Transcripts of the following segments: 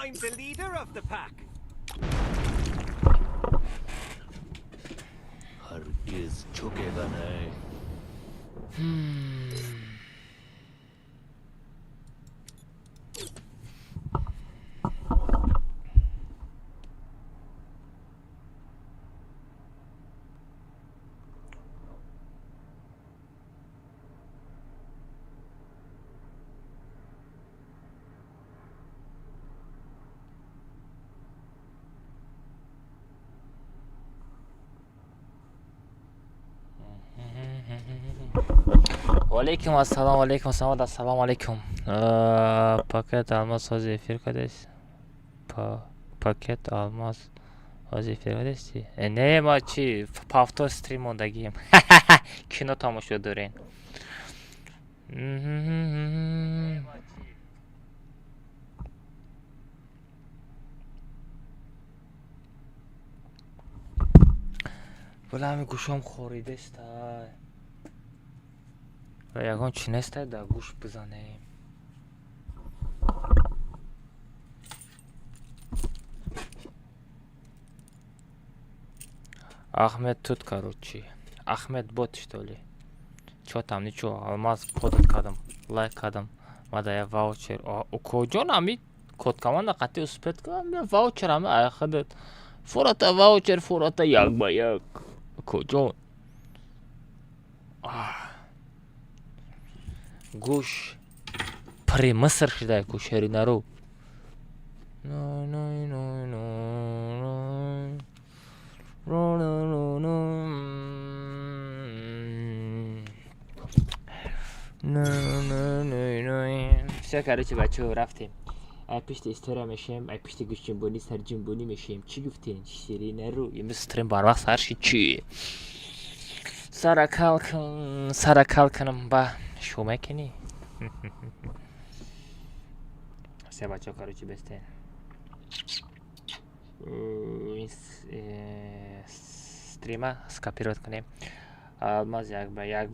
I'm the leader of the pack. हरगिज झुकेगा नहीं. Aleyküm assalam, aleyküm assalam, assalamu aleyküm. Paket almaz az efir kardeş. Paket almaz az efir kardeş. Ne maçı? Pafto stream ondagiyim. Kino tamaşa dören. Bulami guşum خوريده است. و یکان چی نسته در گوش بزنیم. Ахмед тут, короче. Ахмед бот, что ли? Чё там, ничего, алмаз подат кадам, лайк кадам. Мадая ваучер. Кожон ами код команда қати успет кадам, ваучер ами айхадат. Фурата ваучер, фурата як ба як. Кожон. گوش پری مصر شده گوشری نرو все короче بچه رفتیم پیشت استورا میشیم پیشت گوش جنبونی سر جنبونی میشیم چی گفتین شیری نرو یه مستریم بار وقت سرشی چی سر کال کنم با شما کنی все бача короче бесте стрима скопировать کنیم алмаз як ба як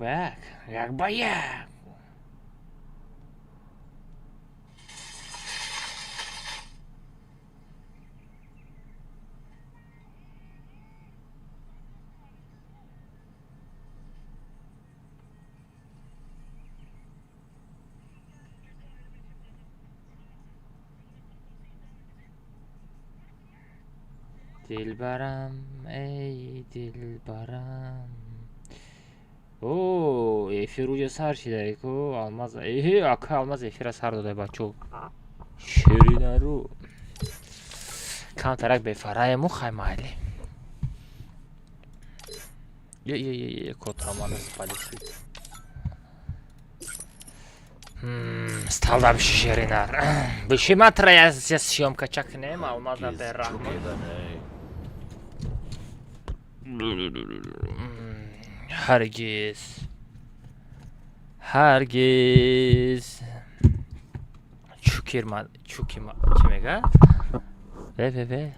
دلبرم ای دلبرم او ефир сар шида ку алмаз ака алмаз ефира сар дода бачо ширинару кантарак бефараему хаймайли котрамана спалиси сталдам ширинар бишиматра я съемка чакнем алмаза берра هرگز چوکیما کیمگه به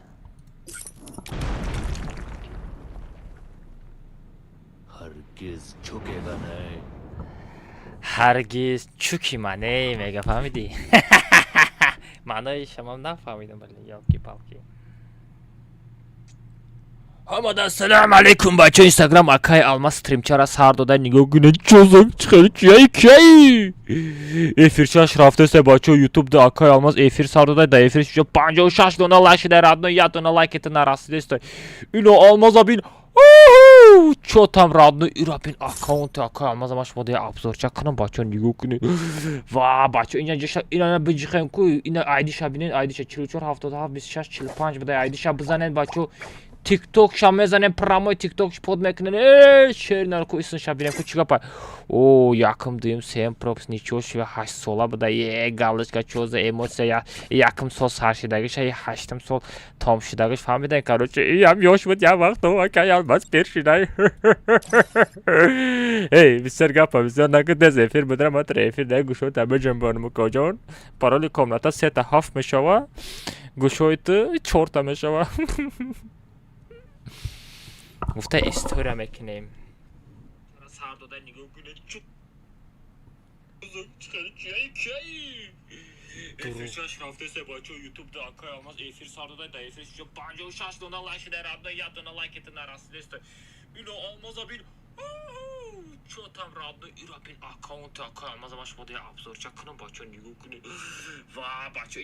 هرگز झुकेगा नहीं. هرگز چوکیما نمیگه فهمیدی معنای شما نفهمیدم ولی یاکی پاکی Hamada selam aleyküm бачо Instagram акай алмаз стримчара сар дода нигоҳ кунед чозак чхай эфирчаш рафтасе бачо YouTube да акай алмаз эфир сар дода да эфир 56 дона лайк шида радно я дона лайкета нарасидест ино алмаза бин чо там радно ирабин аккаунт акай алмаза маш мода обзорча кунам бачо нигоҳ кунед ва бачо ина ҷаша ина биҷихем ку ина айдиша бинед айдиша 44 77 26 45 буда айдиша бизанед бачо TikTok шам мезанем прямой TikTok под мекнен шернар ку исн шабирем ку чигапа о якым дым 7 пропс ничего себе 8 сола буда галочка чё за эмоция якым сол саршидаги шай 8 сол томшидаги фамидан короче ям ёш буд я вақт ака алмаз першидай эй бисер гапа бисер накдез эфир будра матр эфир да гушо таба ҷанбонум коҷон пароли комната 3 та 7 мешава гушоит 4 та мешава گفته استورا میکنیم سر داده نگاه کنه چو Efirçaş raftese bачо YouTube'da Akay Almaz efir sardıda da efir şu banjo şaşlığına like der adına yadına like etin arası deste. Ülo Almaz'a bir Ço tam radlı irapin account Akay Almaz'a başladı ya absor çakının bачо nigukunu. Va bачо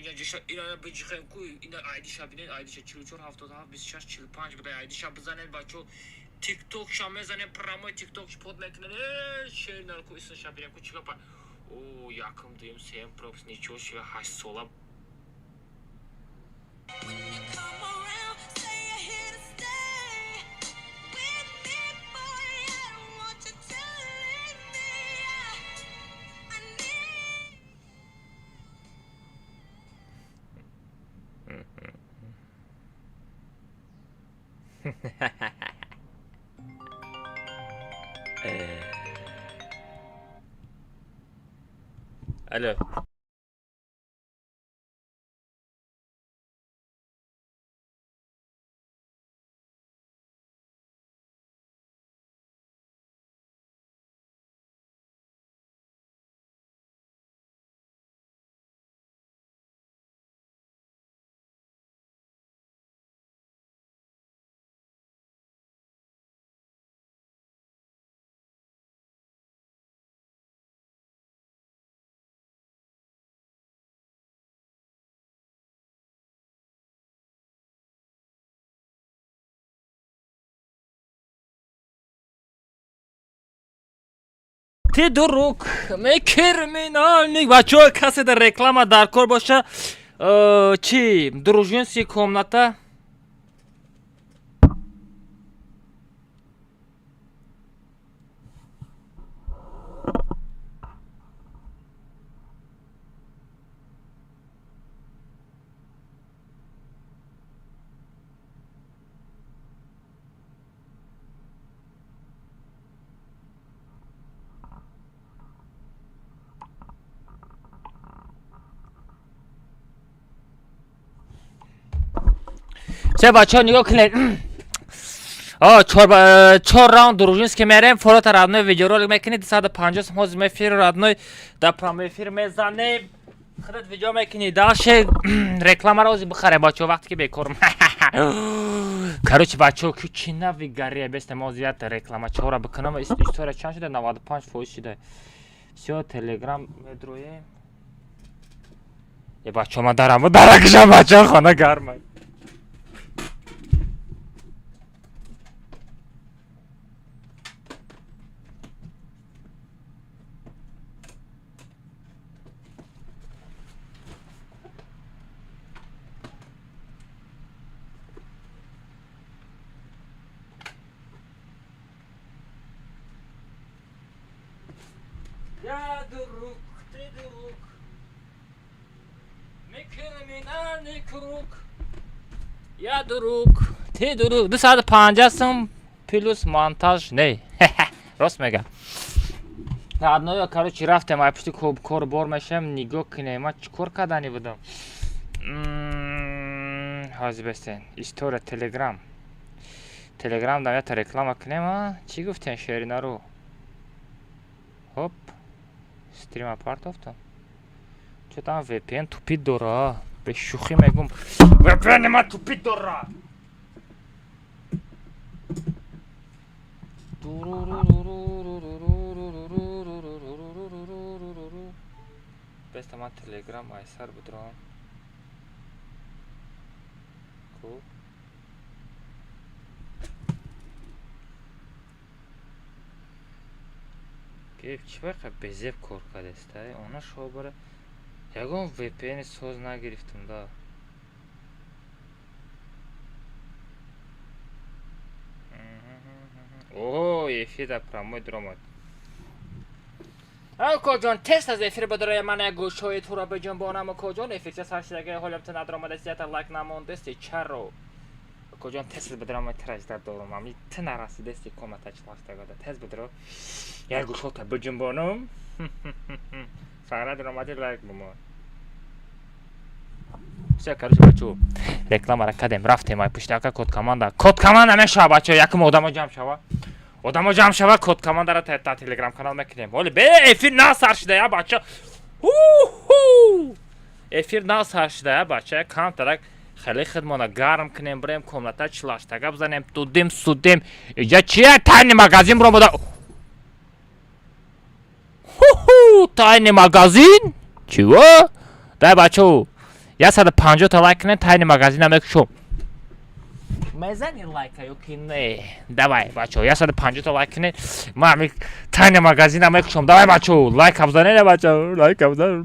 ina bıcıkın kuy ina aydi şabinin aydi çılçor haftada biz şaş çılpanç bu da aydi şabızanen bачо TikTok şamezane pramo TikTok podmetine şeyler koysun şabinen ku çıkapa. O yakım duyum sen props niço şey haş sola. Alo. Ти друг, ми кримінальник. Бачо, касета реклама дар кор боша. Чи дружинська комната? Все, бачо, нигоҳ кунед. чор раунд дружинский мерем. фолото родной видеоролик мекунед. 250 сом ҳозир эфир родной дар прямой эфир мезанем. худат видео мекунед. даше рекламаро ҳозир бихарем бачо вақте ки бекорам. короче бачо чӣ нави гария бестем ҳозир як реклама чора бикунам. история чанд шуда? 95% шуда. всё телеграм медроем. бачо ман дараму даракшам бачо хона гармай. Я друг, ты друг, мы криминальный круг. Я друг, ты друг. 250 сом плюс монтаж. Не, рост мега. одно, короче, рафтем, а пишти кор бор мешем, нигоҳ кунем. ман чӣ кор кардани будам? ҳозир бестен. история телеграм. телеграм дам як реклама кунем, а? Чӣ гуфтем шеринаро? ҳоп. стрим апарт офтам. чӯ там VPN тупид дора? бе шӯхӣ мегум. VPN ман тупид дора. беста ман телеграм айсар будрам. хуб. чӣ вақт безеб кор кардеста? она шо бара ягон VPN соз нагирифтам да. оҳо эфир дар прямой диромад. акоҷон тест аз эфир бадорои ман як гӯшҳои туро биҷунбонам. акоҷон эфирча саршидагаи ҳолиамта надромада зията лайк намондасти чаро. акоҷон тест аз бадорои ман тираждар дорам. ами ти нарасидасти коматачлаштагада тест бадоро як гӯшҳота биҷунбонам. фақат дромади лайк бумон. все, короче, бачо рекламаро кардем, рафтем ай пушти ака код команда. код команда мешава бачо, якум одамо ҷамъ шава. одамо ҷамъ шава, код командаро та телеграм канал мекунем. ҳоли бе эфир насар шуда я бачо. ефір нас شده بچه کام ترک خیلی خدمانا گرم کنیم بریم کاملتا چلاشتگا بزنیم دودیم سودیم اینجا چیه تاین مغازین برو بودا تاین مغازین چیو؟ دای بچه 150 تا لایک کنیم تاین مغازین هم شو میزنی لایک ها یکی نه دوای بچه 150 تا لایک کنیم ما همی تاین مغازین هم شوم دوای بچه لایک هم بزنه بچه لایک هم بزنه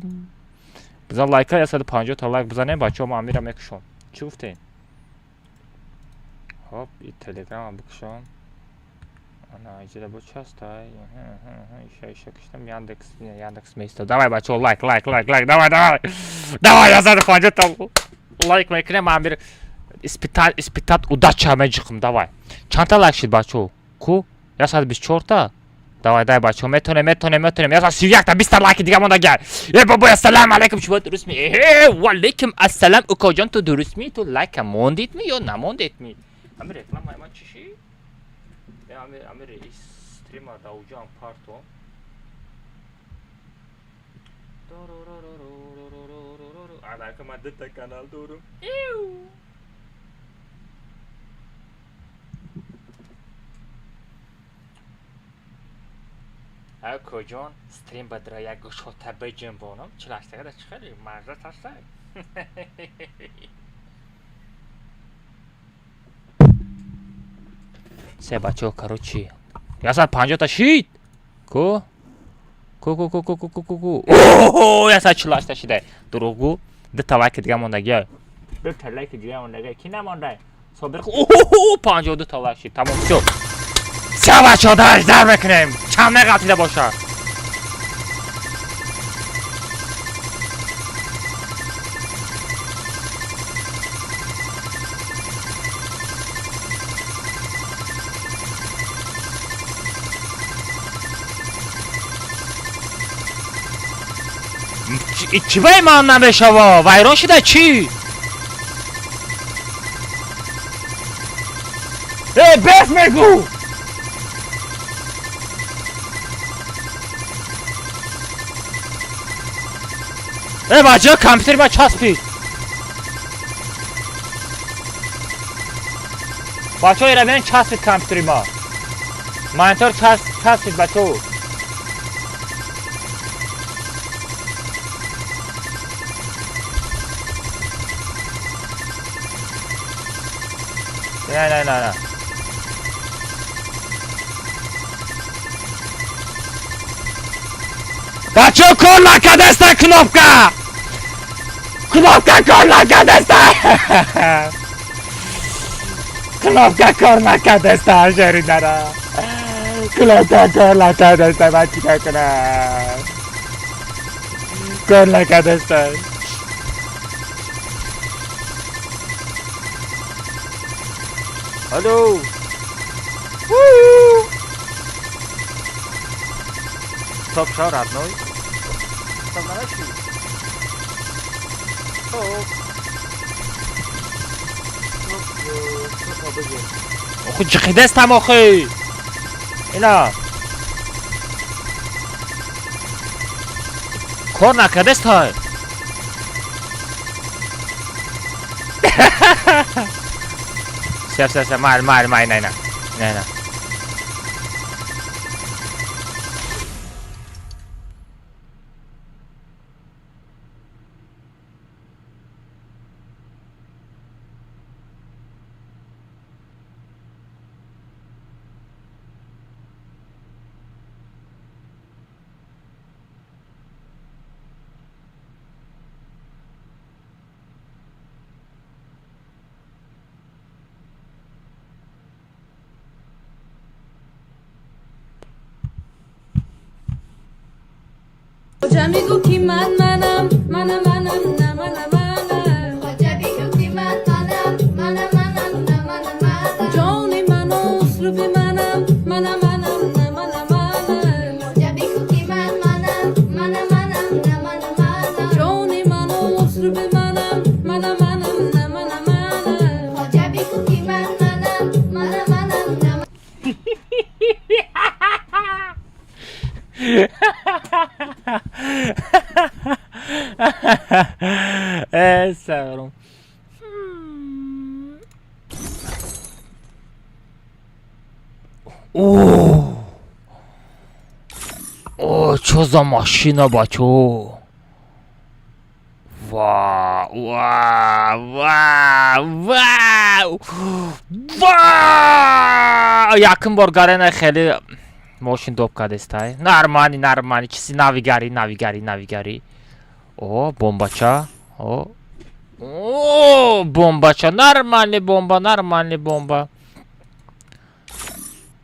بزن لایک ها 150 تا لایک بزنه بچه ما همی هم شوم چی گفتین؟ خب این تلگرام هم بکشم انا اینجا با چست های ایشه کشتم یاندکس میسته دوای بچه لایک دوای 150 تا لایک میکنه ما همی испытать удача меҷиқм давай чанд та лайк шид бачо ку 124 та давай дай бачо метонем 131 та 20 та лайки дига монда гар бобой ассалому алайкум шумо дуруст ми ва алейкум ассалам укоҷон ту дуруст ми ту лайка мондидми ё намондидми ами реклама ман чиши ами стример дауҷан парто алайка ман дата канал дорум کجان استریم بدر یک گوشوته بجیم بانم چلاشتگه ده چخیلی مرزه ترسه سه بچه ها کروچی 150 تا شید کو اوه 140 تا شیده دروغو ده تا لایک دیگه موندگی ده تا لایک دیگه موندگی کی نمونده صابر اوه 52 تا لایک شید تمام شد سه بچه ها درش در بکنیم کم نقطیده باشه چی بای من نمیشه و ویران شده چی؟ بس میگو بچه ها کامپیوتر با چسبید بچه ها ایره بین چسبید کامپیوتری ما مانیتور چسبید بچه ها نه بچه ها کار نکدسته کنوپکا کار نکدسته کنوپکا کار نکدسته شری داره کنوپکا کار نکدسته من چی کنم کار نکدسته Hallo! Woo! Stop shout out noise. Stop na rashi. Stop. Stop بگو. آخه چه دستم آخه. اینا. کار نکرده است های. Siap, mahal, نه Hoca میگو کی منم نه منم Hoca میگو کی منم نه جانی من اصرف منم نه Hoca میگو کی منم نه جانی من اصرف منم نه Hoca میگو کی منم نه Чё за машина, бачо? Вау, вау, вау, вау, вау! Якын бор гарена хели машин доп кадестай. Нормально, чиси навигари. О, бомбача. О, бомбача, нормальный бомба.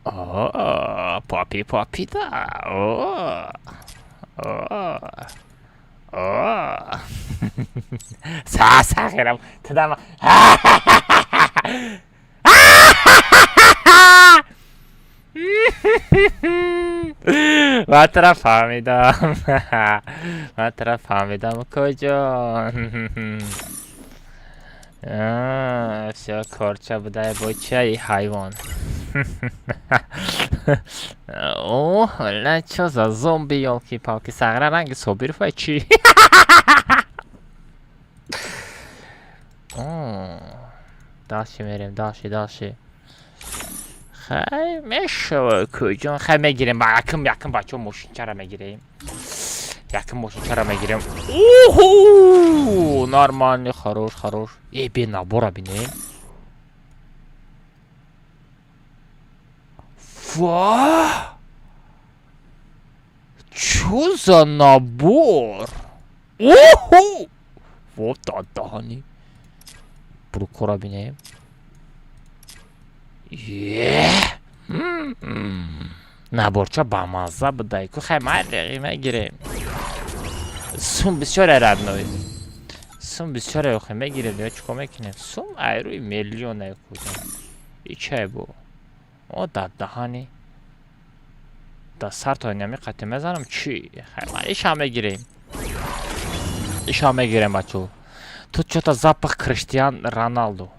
О, папи, да. О. Сахирам. Тадама. Матра фамидам кожа. Все корча будай бочай хайван. О, ля чё за зомби, ёлки-палки, сагра ранги собир фачи. Дальше мерем, дальше. Хай, мешава кожан, хай мегирем, якын бачо мошинчара мегирем. Уху! Нормальный, хорош. Бе набора бинем. Ва! Чё за набор? Уху! Вот адани. Прокора бинем. Наборча бамаза бдайку хаймай мегирем. Сум бисёр радной. Сум бисёр охе мегирем, я чико мекунем. Сум айруи миллион айкудам. И чай бу? О, да дahani. Да сарто нами қати мезанам чи? Хаймай иша мегирем бачу. Тут чё-то запах Криштиан Роналду.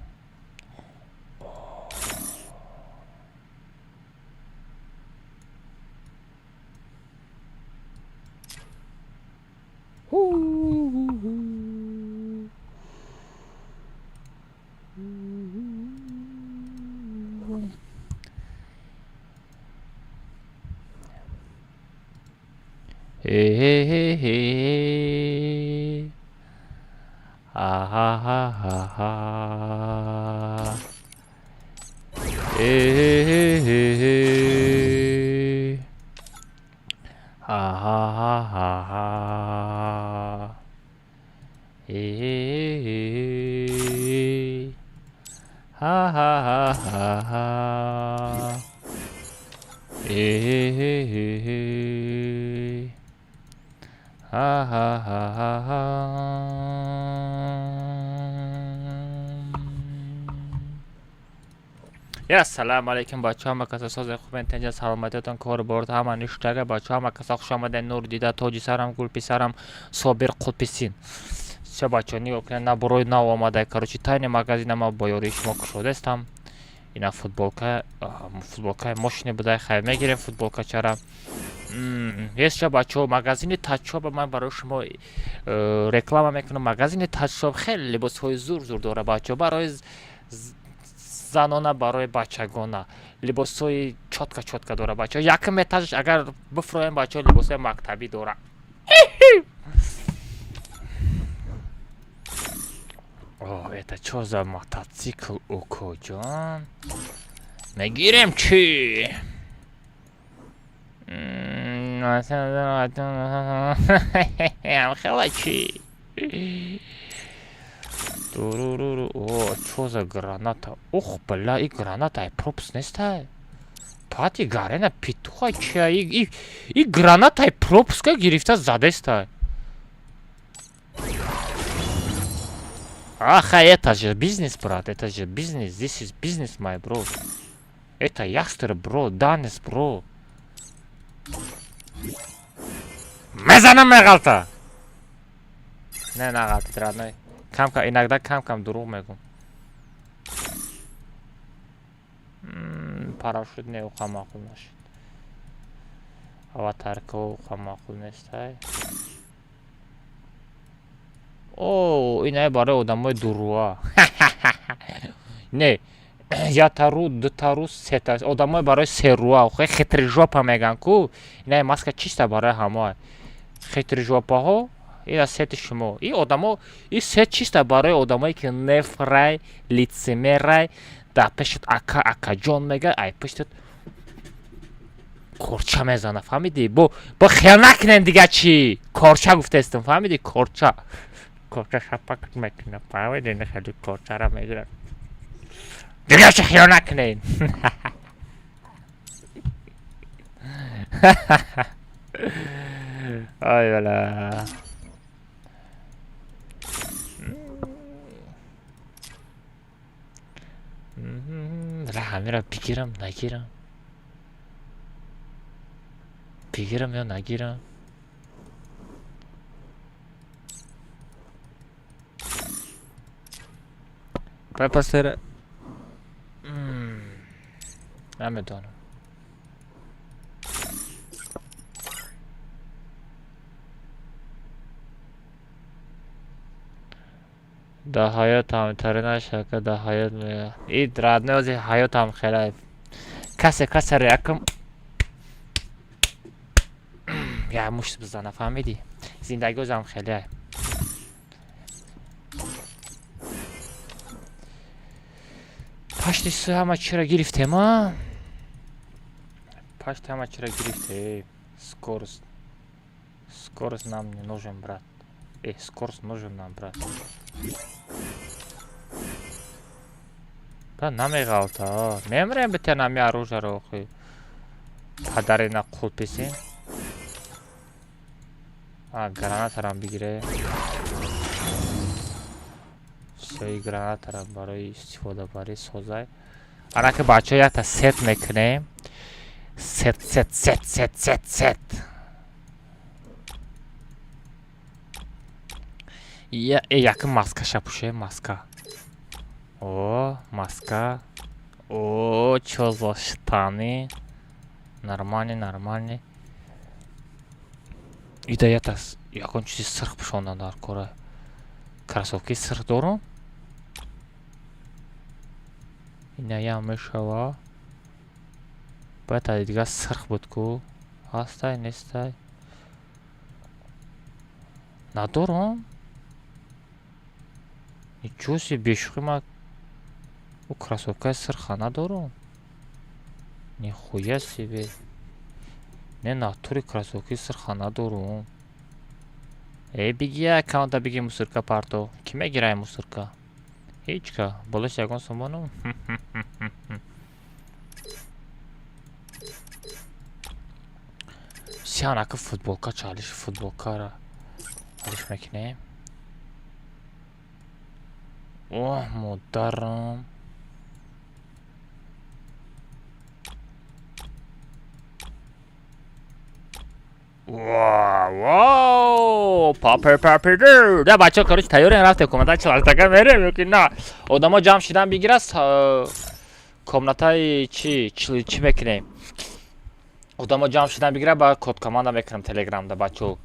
یا سلام علیکم بچه ها، مکس ساز خوب انتنجا سلامتیتان کار برد همه نشتگه بچه ها، مکس خوش آمده نور دیده تاجی سرم گل پیسرم صابر قلپیسین چه بچه ها نیگو کنه نبروی نو آمده کاروچی تاین مگزین ما بایوری شما کشوده استم اینا فوتبولکه ماشینی بوده خیلی میگیریم فوتبولکه چرا یست چه بچه ها مگزین تاچ شاپ من برای شما رکلام میکنم. مگزین تاچ شاپ خیلی لباس های زور داره بچه ها، برای زنانه برای بچگانه لباس های چotka داره بچه ها. یکم اتاجش اگر بفرویم بچه ها لباس های مکتبی داره. اوه это чё за мотоцикл окоджан? میگیرم چی؟ هم خیلی چی؟ О, чё за граната? Ух, бля, и граната, и пропс не стай. Пати гарена петуха чия, и граната, и пропс ка гирифта заде стай. Аха, это же бизнес, брат, это же бизнес. This is business, my bro. Это яхстер, бро, данес, бро. Мезана мегалта. Не нагалта, родной. Иногда кам дуру мегум. Парашют не уха мақул нашид. Аватарка уха мақул нестай. О, инаи барои одамои дуруа. Не, Я тару, ду тару, сета. Одамой барои серуа. Хитри жопа меган ку. Ина маска чиста барои ҳама. Хитри жопаҳо. Ина сети шумо. И одамо, и сет чиста барои одамое ки нефрай, лицемерай, да пешат акаҷон мега, ай пешат корча мезана, фаҳмидӣ? Бо хиял накунем дига чӣ? Корча гуфтаистам, фаҳмидӣ? Корча. Корча шапак мекунам, фаҳмидӣ? Ин хеле корчара мегирам. Дига чӣ хиял накунем? Ай бала. ҳамеро бигирам, нагирам. Бигирам ё нагирам. Папасера. Намедонам. Да ҳаётам тарина шака да ҳаёт мея. И раднози ҳаётам хеле. Касе реакам. Я мушт бизана, фаҳмидӣ? Зиндагиозам хеле. Пашти су ҳама чиро гирифтем, а? Пашти ҳама чиро гирифтем. Скорост нам не нужен, брат. Скорост нужен нам, брат. Да намеғалта. Мемрем бите нами оружиеро охи. Падарина қулписин. Гранатарам бигире. Всё, гранатарам барои истифода барӣ созай. Ана ки бачаҳо якта сет мекунем. Сет. Яким маскаша пушем, маска. О, маска. О, чё за штаны. Нормальный. Ида якон чизи сирх пушондан дар кора. Красовки сирх дорам. Инаям мешава. Бояд ади дига сирх буд ку. Ҳастай, нестай. Надорам. Ничего себе, бешуқи ма кроссовкаи сирха надорам. Нихуя себе. Не натури кроссовки сирха надорам. Биги аккаунта биги мусорка парто. Ки мегирай мусорка? Ҳечка. Болаш ягон сомонам. Сианака футболка чалиш, футболкара. Алиш мекунем. О, модарам. Вау! Папер. Да, бачаҳо, короче, тайёрен рафтем. Комнатаи чилартака мерем, ки на. Одамо ҷамъ шидан бигирас. Комнатаи чӣ мекунем? Одамо ҷамъ шидан бигира ба код команда мекунем телеграмда, бачаҳо.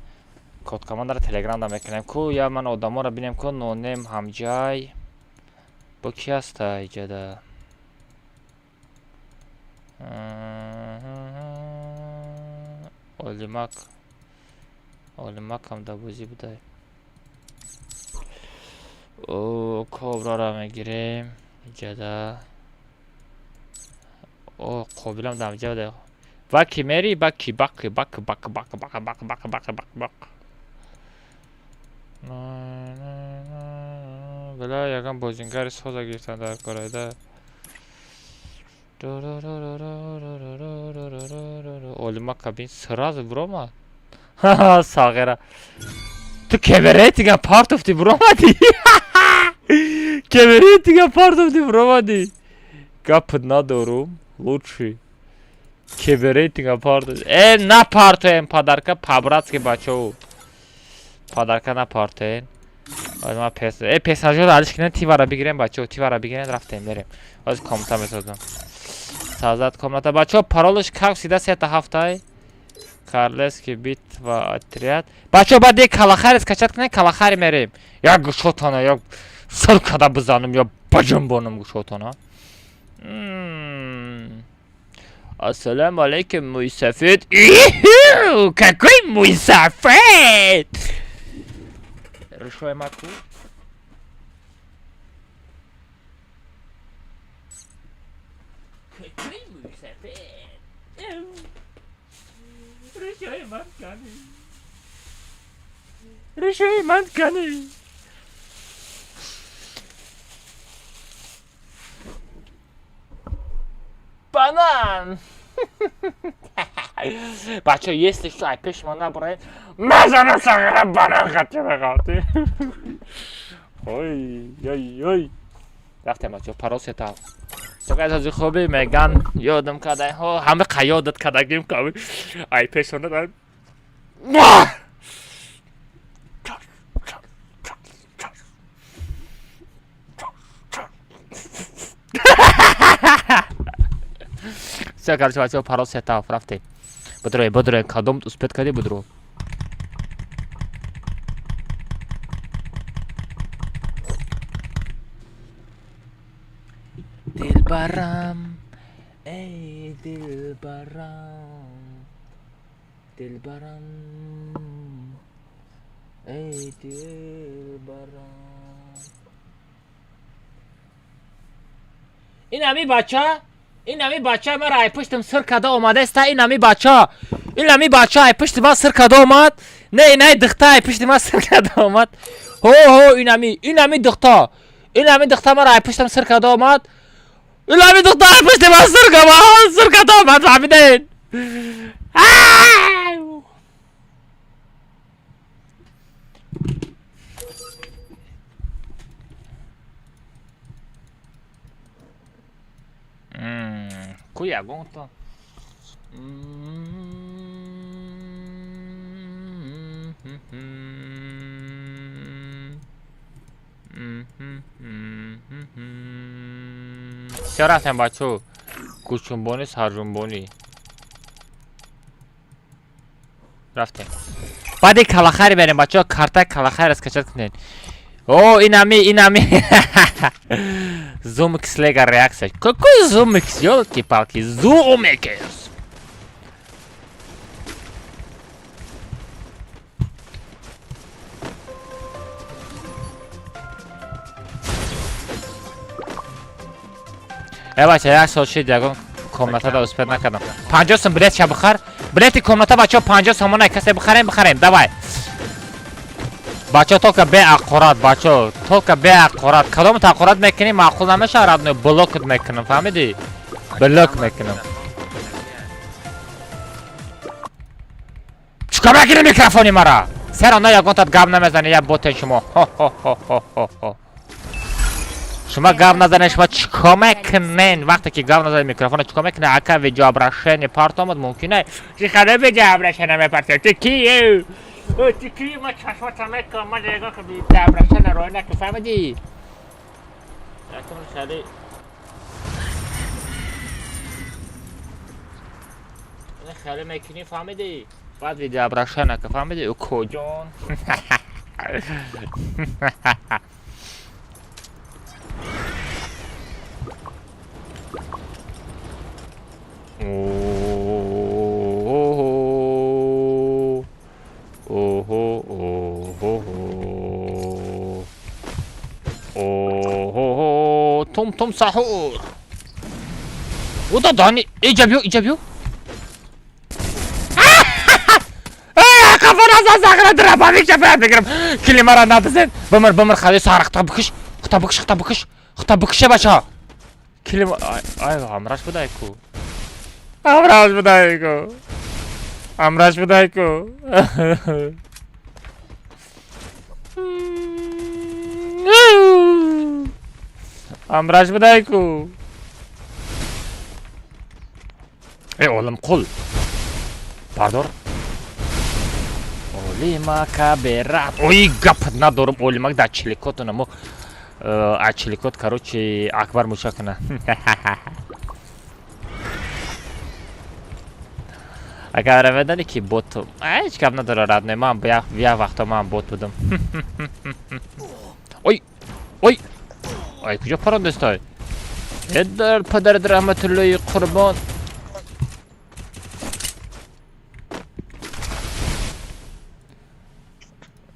Код командаро телеграмда мекунем. Ку я ман одаморо бинем ку нонем ҳамҷай. Бо ки ҳаста иҷада? Олимакам да бозӣ будай. О, кобраро мегирем иҷада. О, қобилам да ҳамҷа будай. Баки мери, баки. Бела ягон бозингари соза гирифтан дар корайда. Олима кабин сразу буромад. Ха-ха, сағира. Ту кемеретига партофти буромади. Кемеретига партофти буромади. Гап надорум. Лучши. Кемеретига партофти. На партоем падарка по-братски бачаҳо. Падарка на партоен. Озма песажор алиш кинен тивара бигирем бачаҳо. Тивара бигирем рафтем мерем. Оз комната месозам. Сазад комната бачаҳо. Паролаш как сида сета ҳафтай. Карлески бит ва отряд. Бачаҳо баъд як калахари скачат кунем, калахари мерем. Як гӯшотона, як сар када бизанам, ё баҷанбонам гӯшотона. Assalamu alaikum muy safed. Какой muy safed? Решой маку. Какой muy safed? Решой маткани. Решой маткани. Банан! Бачо, если что, опять можно брать. Мазана сагара банан хотим играть. Ой. Рафтем бачо, парос это. Согаз از خوبی میگن یادم کردن ها همه قیادت کردگیم کاوی ای پیشونه دارم все, короче, бачо, парос это рафтем. Бодро, кадом успет каде бодро. Dilbaram, ey Dilbaram, Dilbaram, ey Dilbaram. این همی بچه مرا ای پشتم سر کده اومده است. این همی بچه ای پشت ما سر کده اومد. نه دختر ای پشت ما سر کده اومد. این همی دختر مرا ای پشتم سر کده اومد. این همی دختر ای پشت ما سر کده اومد. فهمیدین؟ کوی اگون تو چرا رفتم بچه کوچنبونی سرجنبونی رفتیم بعد کلاخری بریم بچه کارتای کلاخر از کچت کنین این همی Zoomix lega reakcja. Какой Zoomix, ёлки-палки, Zoomix. بچه یک سال شد یکم کامنتا دا اسپید نکردم 50 سم بلیت شب بخر بلیت کامنتا بچه 50 سمونه کسی بخریم دوای بچه تو که به اقرات بچه تو که به اقرات کدام تقرات میکنی معقول نمیشه رد بلوکت میکنم فهمیدی بلوک میکنم چیکار میکنی میکروفونی مرا سر آنها یکون تات گام نمیزنی یا بوتن شما شما گام نزنی شما چیکار میکنین وقتی که گام نزنی میکروفون چیکار میکنی اکا ویدیو ابرشن پارت آمد ممکنه چی خدا ویدیو ابرشن نمیپرسه تو کیه تکی ما چشمات میکنم ما دیگه که بیت ابرشن روی نکه فهمیدی یکم شدی این خیلی میکنی فهمیدی بعد ویدیو ابرشن نکه فهمیدی او کجان توم سحور ودا داني ایجابیو کافر از آخر دربا میشه بگیرم کلمه را نبزن بمر خالی سهر خطا بکش بچه کلمه امراش بدای کو امراش بدای کو امراش بدای کو oğlum kul pardon olima kaberat ой гап надорум олимак да чиликотуна мо а чиликот короче акбар мушакна اگر بدانی که بوت هیچ کم نداره ردنه من بیا وقتا من بوت بودم ای کجا پرنده استای ادر پدر رحمت الله قربان.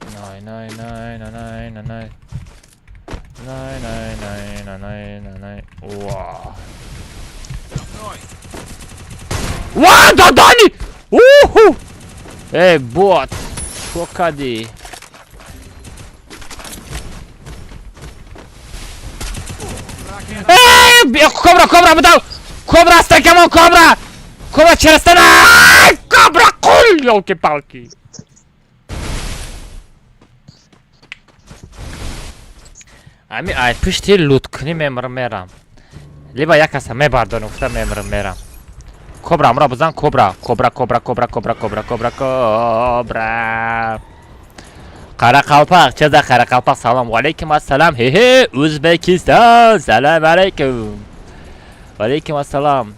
نای نای نای نای نای نای نای نای نای نای نای نای. واه واه دادانی. اوه ای بوت شوکادی. Kobra kobra بدو kobra استکمون kobra kobra چرستنه kobra قول یوکی پالکی. امی ای پشتی لوت کنی میرم لیبا یک کس همه بردن افته میرم kobra امرا بزن kobra kobra kobra kobra kobra kobra kobra kobra. Qaraqalpaq, çədə Qaraqalpaq, salam aleykum assalam. He Özbekistan, salam aleykum. Aleykum assalam.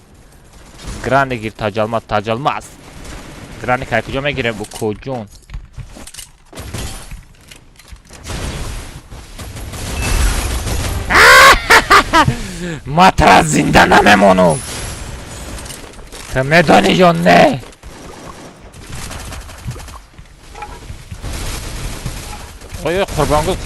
Grande gir tac almaz. Grande kay kocama girer bu kocun. Matraz zindana memonum. Te medani jon ne? Oy kurban gul.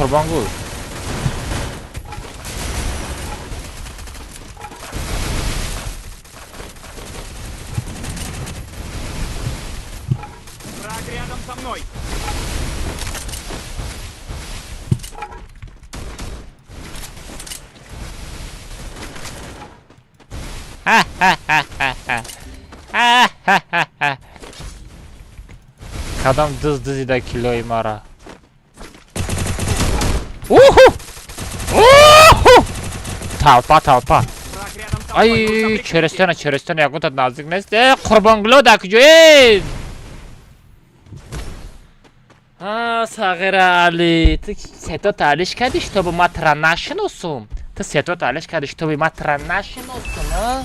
Враг рядом со мной. Kadam dız ida kiloyu mara. Uhu! Uhu! Talpa. Враг рядом со мной. Ay çerestene yakut nazik neste kurban glo da kjoin. Sagıra Ali, ty seto taliş kadiş to bu matranaşın olsun. Ty seto taliş kadiş to bu matranaşın olsun ha.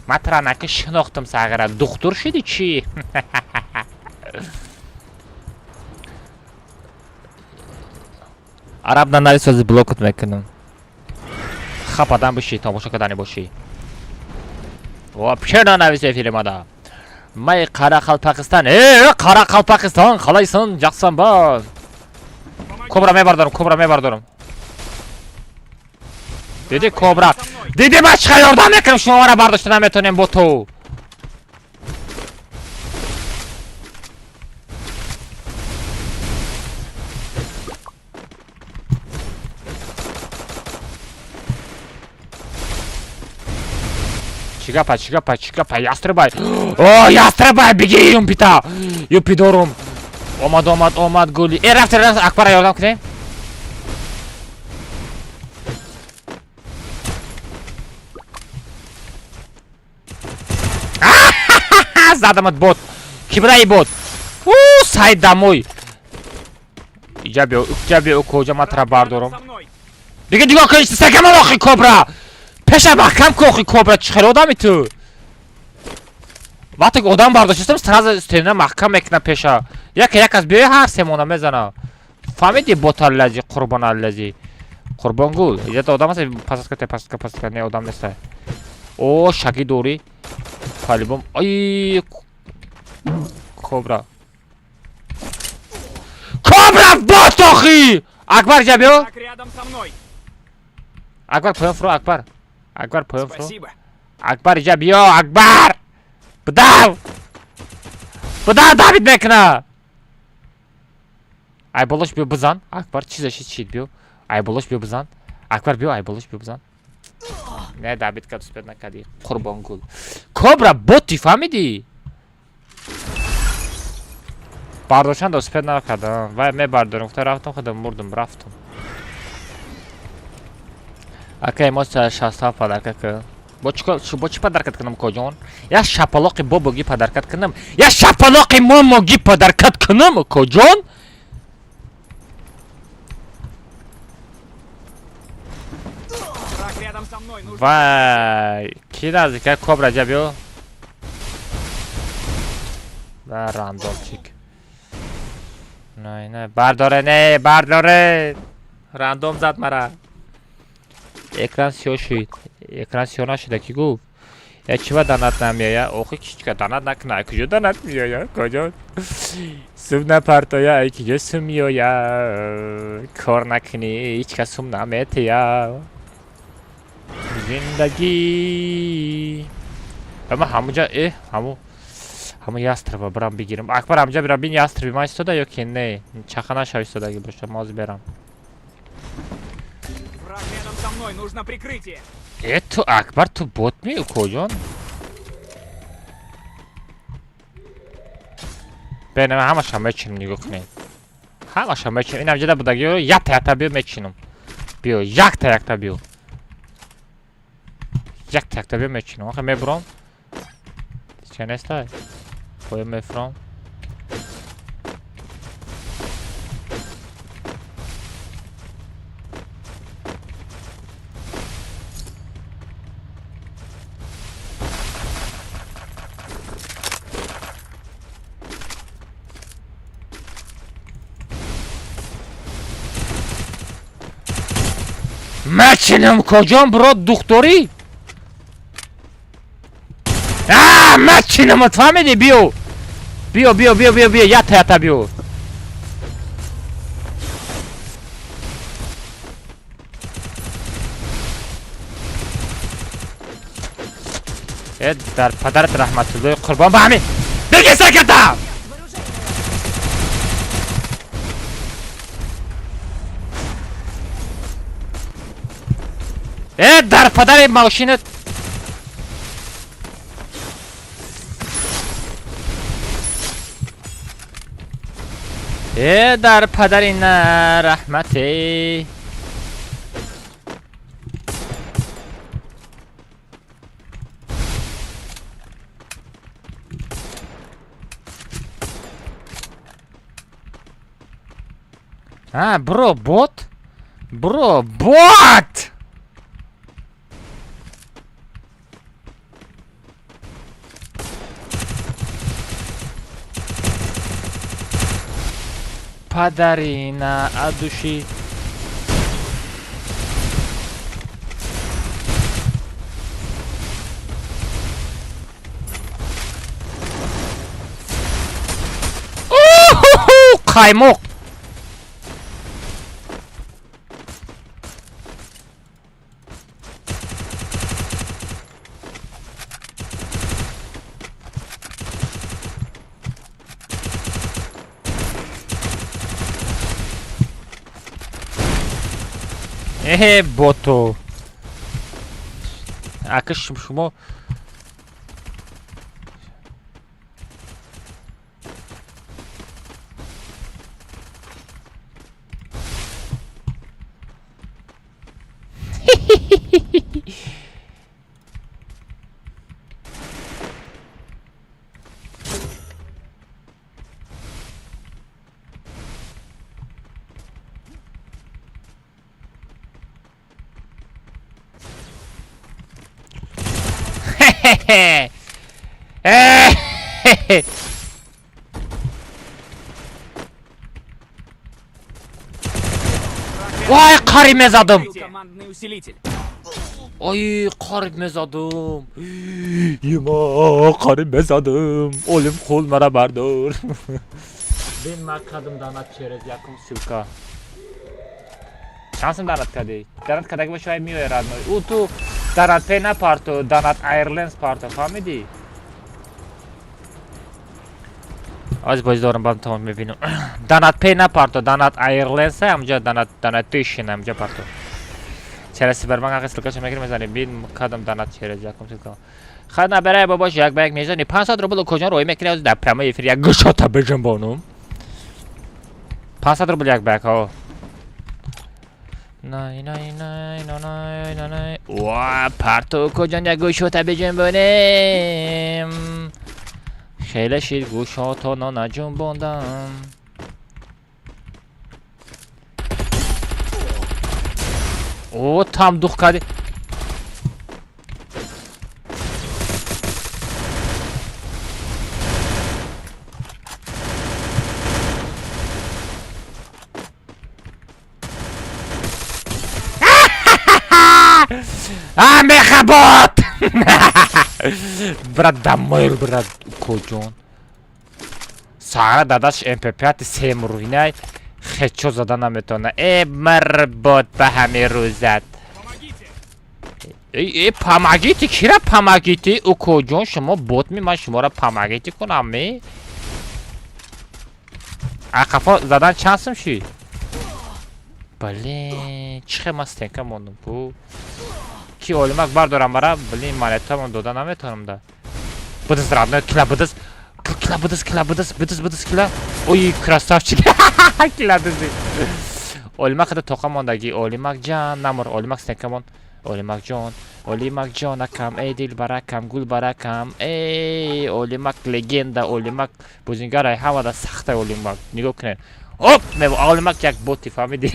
Matranakı şnoxtum sagıra doktor şidi çi. Arabdan nari sözü blok etmekinim. Xapadan bu şey, tomuşa kadar bu şey. Вообще навесе фильмада. Май Қарақалпақистан. Қарақалпақистан, қалайсың? Жақсың ба? Кобра мен бардырым. Dedi kobra. Dedi başka yordan yakın şu ara bardıştına metonen botu. Чигапа, ястребай. О, ястребай, беги, юмпита. Юпидорум. Омад гули. Рафт, Акбара yordan kine. Задамат бот. Кибрай бот. Сай домой. Иҷаби коҷама тара бардорум. Дига кишти сакама охи кобра. Пеша бахкам кохи кобра чихел одами ту. Вақте одам бардоштам сразу стена маҳкам мекунам пеша. Як аз биёи ҳар семона мезана. Фаҳмиди боталлази қурбоналлази. Қурбонгул. Иҷата одам аст пастка не одам неста. О шаги дори. Палибом. Ай кобра. Кобра бот охи. Акбар ҷабиё. Враг рядом со мной. Акбар поём фуро Акбар. Поём фуро. Спасибо. Акбар ҷабиё Акбар. Бдав Давид мекуна. Айболош биё бизан. Акбар чизашид биё. Айболош биё бизан. Акбар биё айболош биё бизан. Не Давид ка успет накади. Қурбонгул. Кобра боти фаҳмиди? Бардошан да успет накадам. Вай мебардорам. Хто рафтам худам мурдам рафтам. Акай мо 60 подарка кардам. Бо чӣ падаркат кунам коҷон? Я шапалоқи бобоги падаркат кунам. Я шапалоқи момоги падаркат кунам коҷон? Враг рядом со мной. Нужно. Вай, ки наздика кобра ҷабиё. Ва рандомчик. Не, бардоре. Рандом зад мара. Ekran siyah şuydu. Ekran siyah نشده کی گفت چرا دانات نمیاد یا آخه که دانات نکنه کجا دانات میاد یا کجا سوم نپرتا یا کجا سوم میاد یا کار نکنی هیچ کس سوم نمیاد یا زندگی اما همونجا همون یاستربا برام بگیرم اکبر همونجا برام بین یاستربی ما ایستاده یا که نه چخانه شو ایستاده اگه باشه ماز برم Враг рядом со мной, нужно прикрытие. تو اکبر تو بوت میو کجان بینم همش هم میچینم نگاه کنید همش هم میچینم این همجده بودگی رو یک تا بیو میچینم بیو یک تا بیو یک تا بیو میچینم آخه میبرم چه نیسته پایم میفرم میچینم کجام برو دختری میچینم فهمیدی بیو بیو یا تا بیو در پدرت رحمت الله قربان به همین بگی سکتا در پدر ماشینت در پدر این رحمتی برو بوت پدرینا ادوشی قایمق بوتو اکش شما Vay qarib mezadım. Командный усилитель. Ay qarib mezadım. Yema qarib mezadım. Olim qo'lmara bardor. Ben maqadim danat через якум ссылка. Шансым данат кади. Данат кадаги бошай миёй родной. У ту данат пена парто, данат Airlines парто, фаҳмиди? Аз боз дорам бам тамом мебинам. Данат пена парто, данат Airlines ҳамҷа данат тишин ҳамҷа парто. Через Сибербанк ҳақи ссылкашо мегирем мезанем. Бин мақадам данат через якум ссылка. Хадна барай бабош як ба як мезани 500 рубл куҷон роҳӣ мекунӣ аз дар прямои эфир як гӯшота бежам бонум. 500 рубл як ба як ҳо. Nay. Wow, parto kocan ya guşota benim. Şeyle şil guşota nana cumbondan. O tam dukkadi. мехабот! Брат, домой, брат, коҷон. Сара дадаш МП5 семрувинай. Хечо зада наметона. Марбот ба ҳамин рӯзат. Помогите, кира помогите? Укоҷон, шумо ботми, ман шуморо помогите кунам, ми? Ақафо задан чанд сум ши? Блин, чихе ман стенка мондум ку. Ки олимак бардорам бара, блин, монетамон дода наметонам да. Будаз родной, кила будаз. Кила будаз, кила. Ой, красавчик. Кила дызи. Олимак хада тоқа мондаги. Олимак ҷан, намур, олимак стенка мон. Олимак ҷон, акам, эй дилбаракам, гулбаракам, эй, олимак легенда, олимак бузингарай ҳамада сахта олимак. Нигоҳ кунед. Оп, олимак як боти фаҳмиди.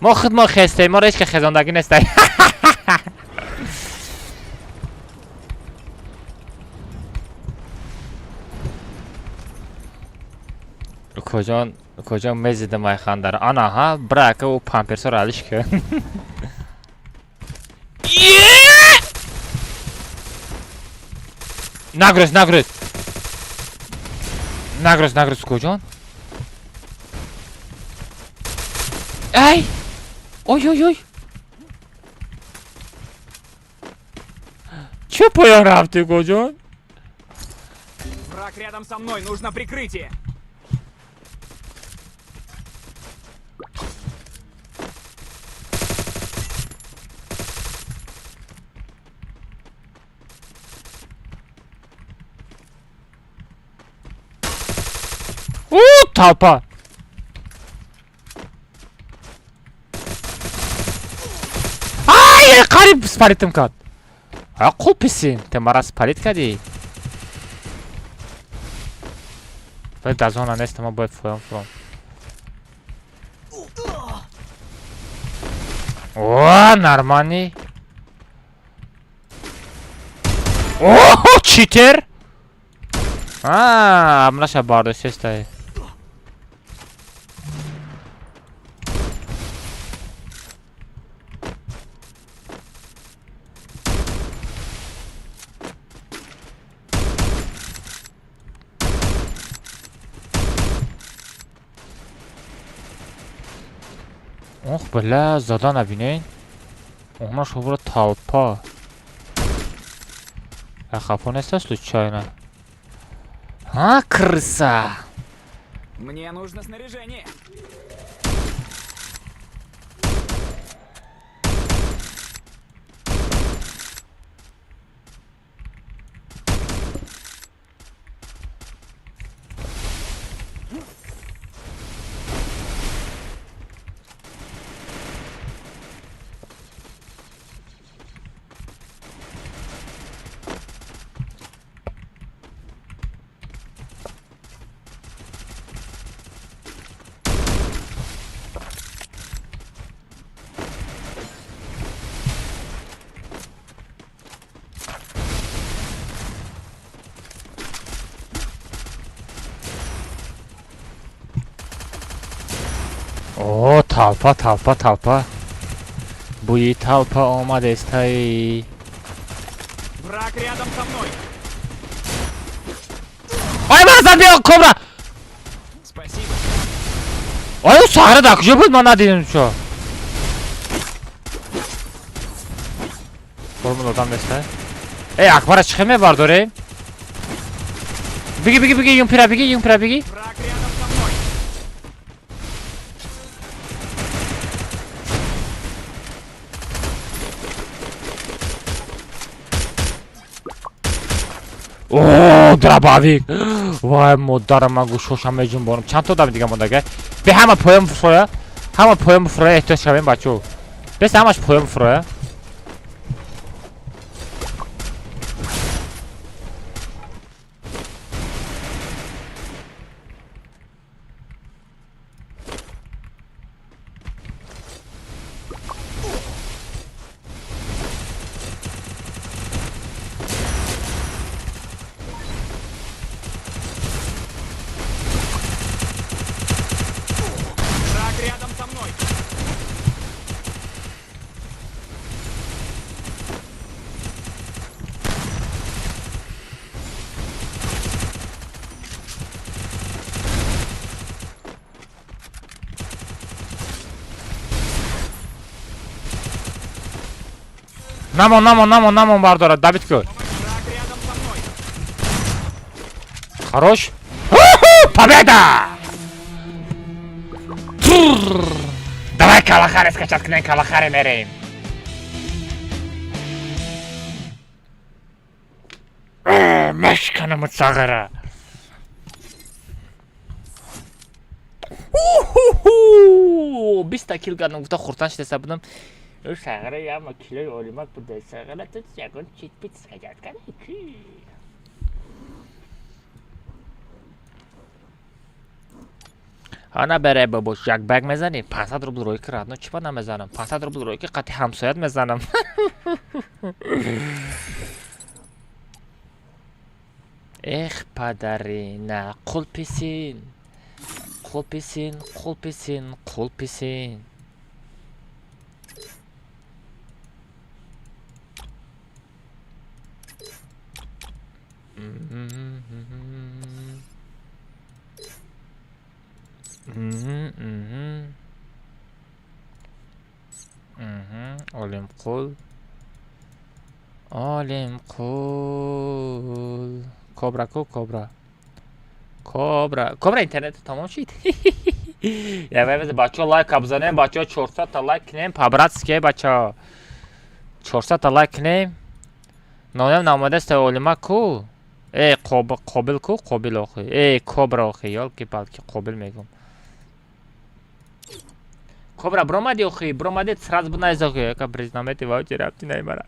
мо худ мо хестем, мо ҳеч ка хезондагӣ нестем. کجا مزیده مای خاندار آنا ها براکه و پامپرسو رو علیش که نگرز کجان ای اوی چه پایان رفتی کجان Враг рядом со мной, нужно прикрытие. Толпа! Ай, қариб спаритим кад. Ақул писин, те мара спарит кади. Баид аз она неста, ма бояд фоям фрон. О, нормальный. О, читер! Амнаша бардош естай. Ох, бля, зада набинен. Охна шубра толпа. Ахапо неста случайно. Крыса! Мне нужно снаряжение. О, толпа. Буи толпа омадестай. Враг рядом со мной. Ай, мана забил, кобра! Спасибо. Ай, у сахара да, кужа буд, ман надидим чо? Формул одам дестай. Эй, Акбара чихе мебардорем? Биги, юмпира, биги. Враг рядом со мной. О, дробовик. Вай, модарам, ман гӯшошам меҷунбонам. Чанд то дам дига мондага? Бе ҳама поям фуроя. Ҳама поям фуроя эҳтиёҷ шавем бачо. Бес ҳамаш поям фуроя. Враг рядом со мной. Намон бардора, Давидко. Враг рядом со мной. Хорош. Победа! Давай Калахари скачать к ней, Калахари мерим. Мешканамı çağıra. 20 kill kardم گفتم خورتنش دسته بودم شغره یا ما کیلوی اولیمک بوده شغره تو چگون چیت پیت سکجت کنه کی آنا برای بابوش یک بگ میزنی 500 روبل روی که رادنو چی پا نمیزنم 500 روبل روی که قطعی همسایت میزنم اخ پدری نه قل پیسین قل پیسین قل پیسین قل پیسین Olim kul Olim kul Kobra ko kobra Kobra interneti tamam şid Ya ve بچه لایک ابزنه بچه 400 تا لایک کنیم پابراتسکه بچه 400 تا لایک کنیم نایم نامده است اولیما کو ای قابل کو قابل آخی ای کبرا آخی یال که بلکه قابل میگم کبرا برامدی آخی برامدی سراز بنایز آخی یکا بریزنامتی واجه رفتی نیمارا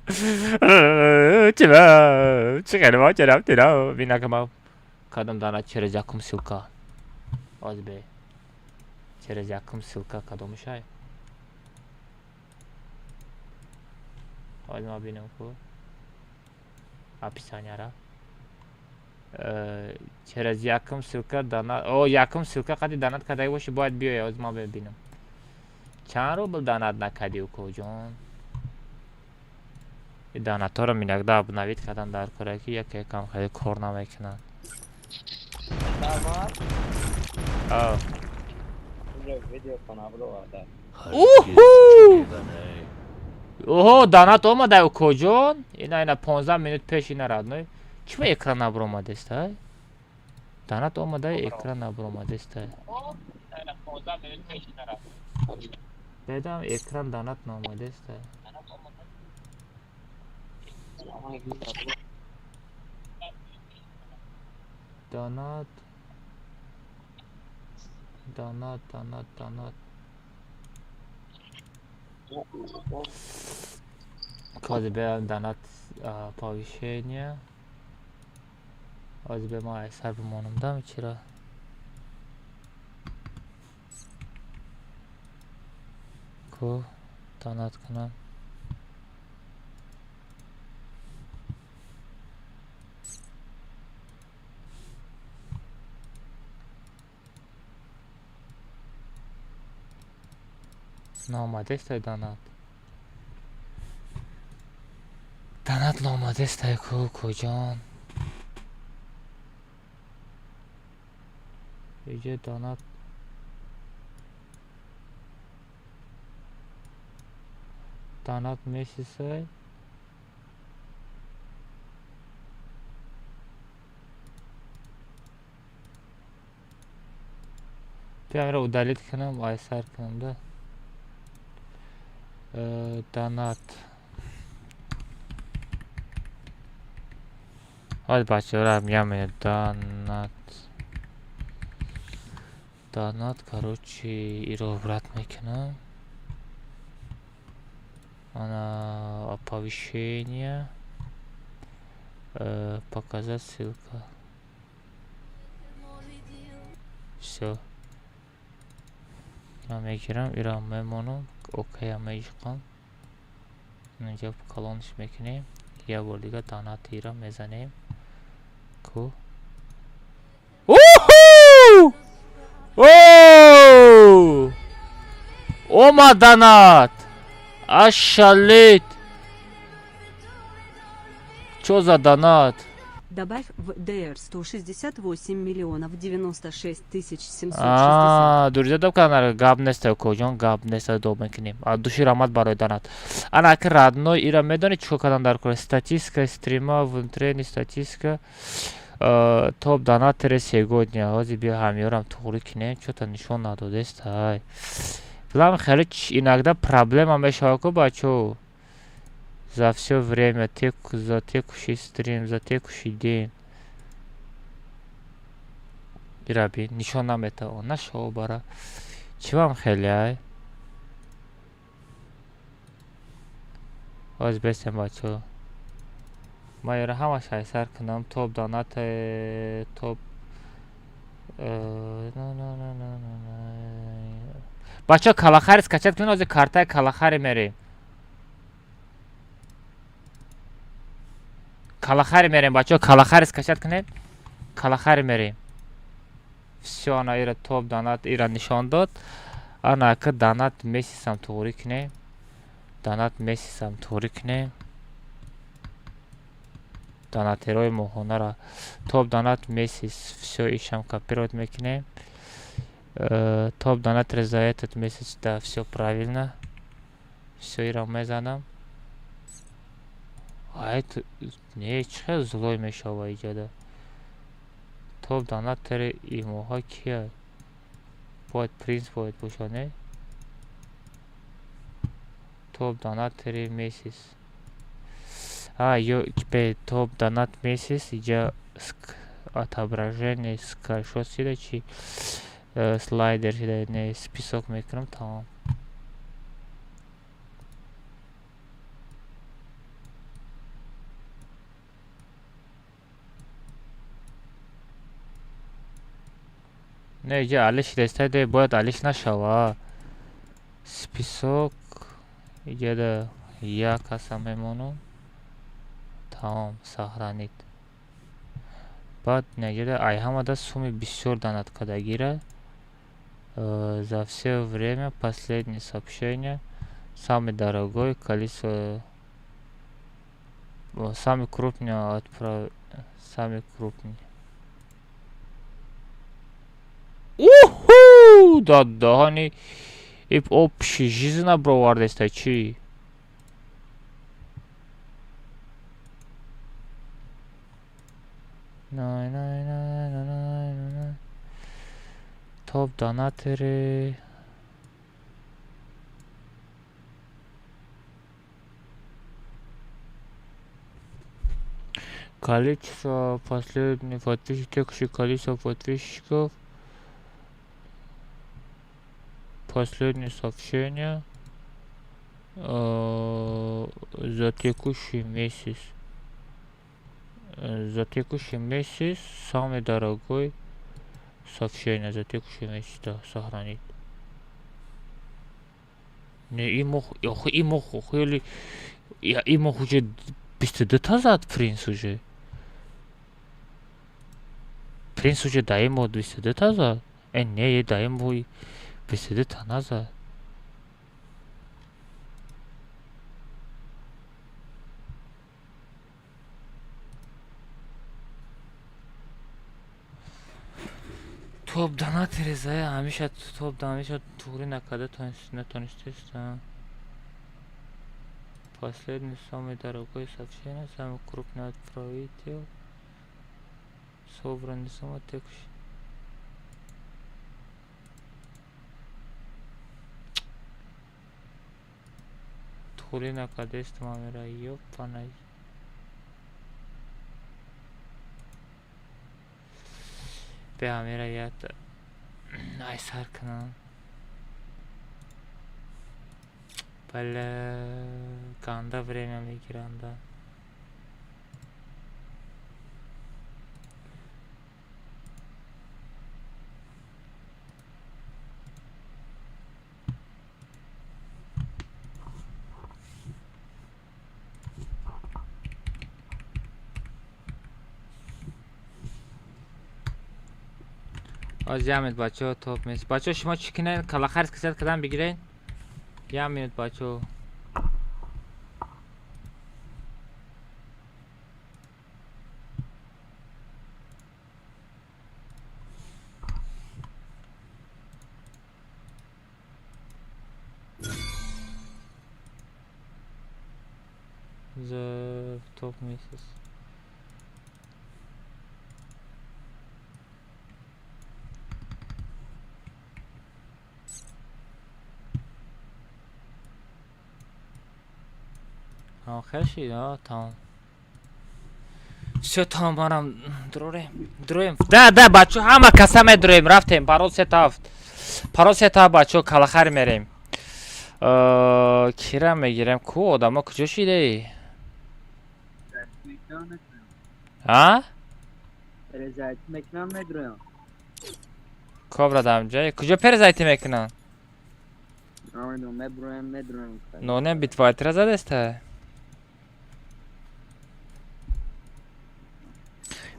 چه خیلی واجه رفتی نو بینا که ما کدام دانا چرا جاکم سلکا آز بی چرا جاکم سلکا کدامش های آز ما بینم کو hapishaneye ara. Через яким ссылка донат. О, яким ссылка кади донат кадай боши бояд биёй оз ма бибинам. Чанд рубл донат накади укоҷон? И донатҳоро минакда обновит кардан дар кора ки яке якам хеле кор намекунад. Оҳо, донат омада укоҷон? Ина 15 минут пеш ина радной. Чима экран набуромадест ай? Донат омада экран набуромадест ай. Бедам экран донат номадест ай. Донат Кодибе донат повышение. Озбе ма айсар бимонамдам чира. Ко донат кунам. نامدست دانات دانات نامدست کو کجان ایجا دانات میشیسه بیام را удалить کنم айсар کنم ده دانات ҳоли бачаҳоро меям донат короче иро брат мекунам ана оповещение показать ссылка всё я мегирам иро мемонам окей меҷиқам инҷа калониш мекунем як бор дига донатиро мезанем ку омад донат ашалит чо за донат Добавь в DR 168 миллионов 96 тысяч 760. Дуриза доб канар гап неста коҷон гап неста доб мекунем. Души рамат барои данат. Ана ак радной ира медони чико кадан дар кор статистика стрима внутренний статистика топ донатори сегодня ҳозир бия ҳамёрам туғри кунем чӯта нишон надодест ай. Билам хеле иногда проблема мешавад ко бачо. За все время за текущий стрим, за текущий день. Ираби нишон наметавон нашо бара. Чӣ вам хеле ай? Ҳозир бестем бачо. Ма яра ҳама шайсар кунам топ донат топ бачо калахари скачат кунем ҳозир картаи калахари мерем. Калахари мерем бачо калахари скачат кунем. Калахари мерем. Всё ана ира топ донат ира нишон дод. Ана ака донат месисам туғри кунем. Донат месисам туғри кунем. Донатерои моҳонара топ донат месяц всё ишам копировать мекунем. Топ донатор за этот месяц, да, всё правильно. Всё ира мезанам. Ай не чӣ злой мешава иҷода. Топ донатори имоҳа кия? Бояд принц бояд боша не? Топ донатори месяц. Ё топ донат месяц иҷа отображение скриншот сида чи слайдер сида не список мекунам тамом. Не иҷа алиш дестаде бояд алиш нашава. Список иҷада як аса мемонам. Тамом сохранит. Баъд неҷада ай ҳамада сумми бисёр донат кардагира. За все время последнее сообщение. Самый дорогой количество. Самый крупный отправ. Самый крупный. Уху! Да они и общий жизнь бровардеста чи. Топ донатори. Количество последних подписчиков, текущее количество подписчиков. Последнее сообщение за текущий месяц. За текущий месяц самый дорогой сообщение за текущий месяц, да, сохранить. Не имох или я имох уже 22 назад принц уже. Принц уже даем 22 назад. Не даем 22 назад. Топ донатори зая ҳамеша топ ҳамеша туғри накарда натонистест. Последний самый дорогой сообщение, самый крупный отправитель. Собранный сумма текущий. Туғри накардест мамира ёпанай. Беа мера яд ай сар кунам. Бала ганда время мегирам да. Аз 1 минут бачо топ мес. Бачо шумо чӣ кунед? Калахар скачат кардан бигиред? 1 минут бачо. The top misses. آخر شد تمام все تمام منم درویم ده بچه همه کسمه درویم رفتیم پارول ستا بچه کلاخر میریم کیرم میگیرم کو آدم ها کجا شیده ای؟ ها؟ رضایت میکنم ندارم. کابرا دام جای کجا پرزایتی میکنن؟ ندارم. نه بیت وایت را زده است.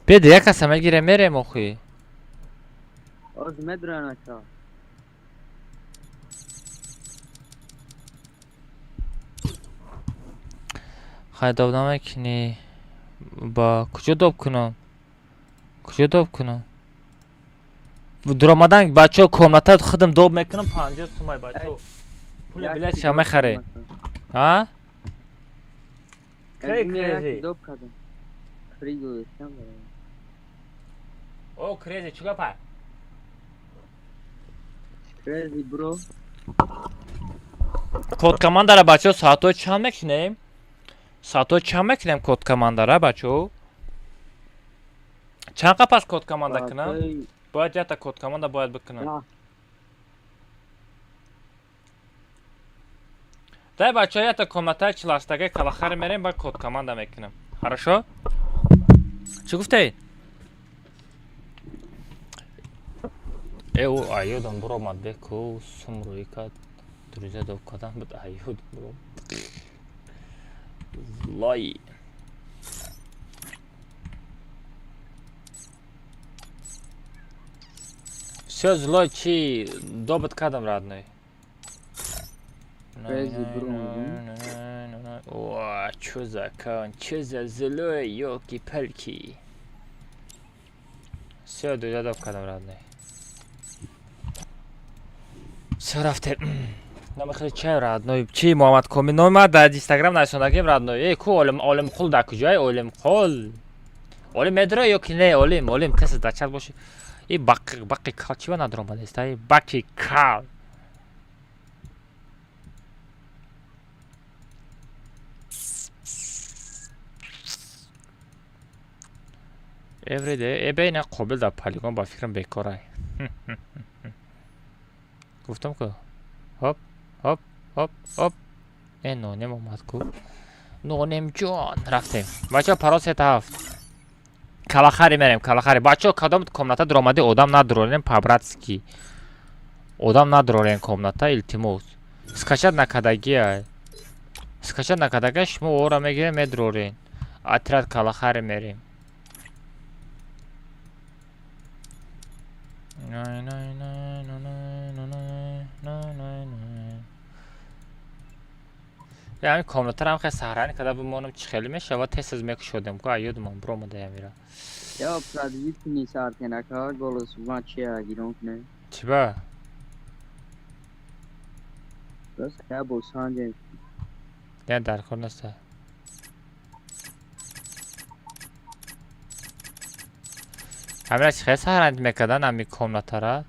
بیاد یک کسمه گیره میریم اخوی. از ندارم اچا. خواهی دوب نمیکنی با کجا دوب کنم درامدن بچه ها کاملتا خودم دوب میکنم 50 تومای بچه ها پول بلیت شما خره ها؟ کریزی دوب کردم. خریدو داشتم. او کریزی چگاه پا؟ کریزی برو. کود کمانده را بچه ها ساعتو چند میکنیم؟ کود کمانده را بچه ها؟ چند قپس کود کمانده کنم؟ باید جتا کود کمانده باید بکنم دای بچه ها یتا کمنتای چلاستگه کلاخر میریم باید کود کمانده میکنم хорошо؟ چی گفته؟ او ایودم برو مده کو سمروی کد دروزه دو کدم بود ایود برو زلای все злой чи добыт кадам родной Crazy bro. о чё за кон чё за злой ёлки-палки все дойдёт кадам родной все рафтер нам خیلی چه родной چی محمد کومی نومد در اینستاگرام نشوندگیم родной ای کو عالم قول در کجای عالم قول عالم مدرا یا کی نه عالم کس دچار باشه ای باقی کال چی ندارم بده است ای باقی کال every day ای بین قابل در پلیگون با فکرم بیکاره گفتم که هاپ ای نونم اومد کو نونم جان رفتیم بچه پراس هفت کلاخری میریم کلاخری بچه ها کدام کامنتا درآمده آدم نداریم پابراتسکی آدم نداریم کامنتا التماس скачать накадагия шумо ора мегирем медрорин отряд калахари мерим یعنی کامنتارم خیلی سهرانی کده بمانم چی خیلی میشه و تست از میک شدم که ایودم برو مده میره یا پرادیت نیست آرتینا که گلوس وان چی آگیرون کنه چی با؟ بس که با سانجه نه درکار نسته همین چی خیلی سهرانی میکدن همی کامنتاره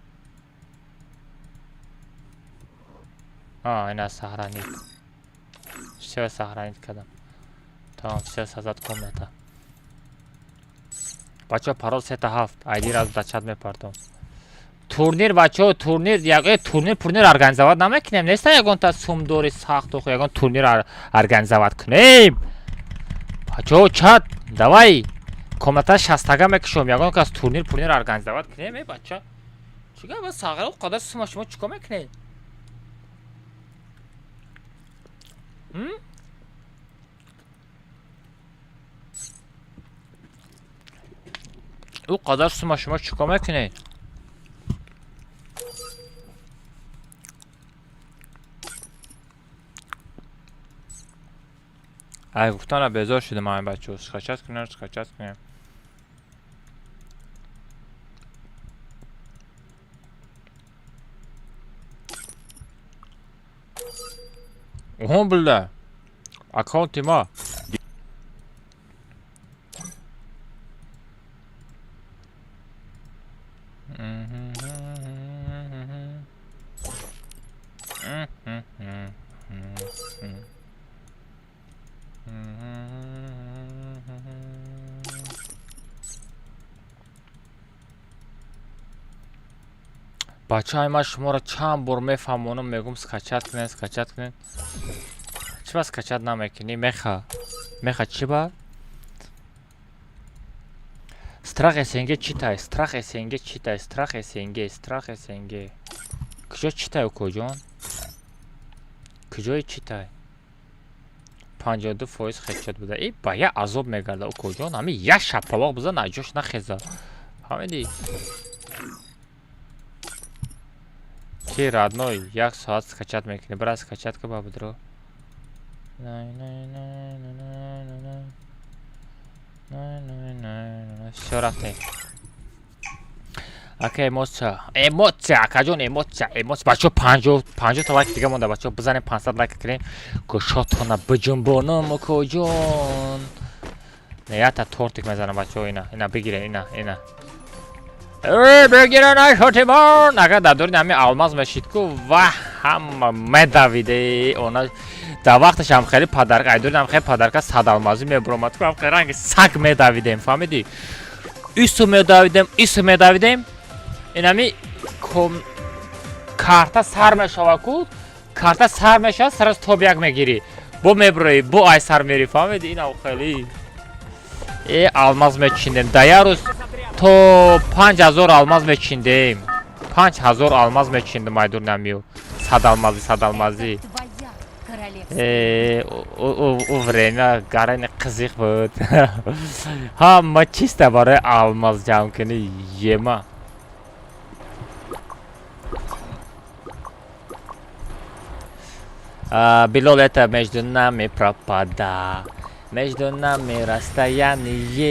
این از سهرانی چه سهرانی کدم تمام چه سازد کامنتا بچه پارول 7 ایدی را از دچت میپردم турнир бачаҳо турнир турнир пурнир организоват намекунем неста ягон та сумдори сахту ягон турнир организоват кунем бачаҳо чат давай комната шастага мекушом ягон кас турнир пурнир организоват кунем е бача чига ба сағира қадар сума шумо чико мекунед او قدر сума шумо чико мекунед ای گفتن بیزار شده من این بچه ها سخچت کنیم اوهم بلده اکاونتی ما бачаҳои ман шуморо чанд бор мефаҳмонам, мегӯм скачат кунед. Чиба скачат намекунӣ? Меха чӣ ба? Страх СНГ читай? Страх СНГ. Куҷо читай укоҷон? Куҷои читай? 52% хечот буда. И ба я азоб мегарда укоҷон. Ҳамин як шапалоқ бизан аҷош нахеза. Ҳамиди. Ки радной 1 соат скачат мекунӣ. Бра скачат ка ба будро. Всё рафтем. Окей, эмоция, акаҷон, эмоция. Бачаҳо 50 та лайк дига монда. Бачаҳо бизанем 500 лайк кунем. Гӯшотона биҷунбонам укоҷон. Ята тортик мезанам бачаҳо. Ина бигирен, ина. Бигирен ай шотимон. Агар дар дори ҳамин алмаз мешид ку ва ҳама медавиде. Она дар вақташам хеле падарка, айдори ҳам хеле падарка садалмазӣ мебуромад. Ку ҳам хеле ранги саг медавидем, фаҳмидӣ? Исо медавидем. Инами карта сар мешава ку. Карта сар мешава, сарас тобяк мегирӣ. Бо мебуроӣ, бо ай сар мери, фаҳмидӣ? Ина хеле алмаз мечиндем. Да я рӯз то 5000 алмаз мечиндем. 5000 алмаз мечиндем айдори намиё. Садалмазӣ. У время гарани қызиқ буд. Ҳама чиста барои алмаз ҷамъкунӣ ема. Билол это между нами пропада. Между нами расстояние.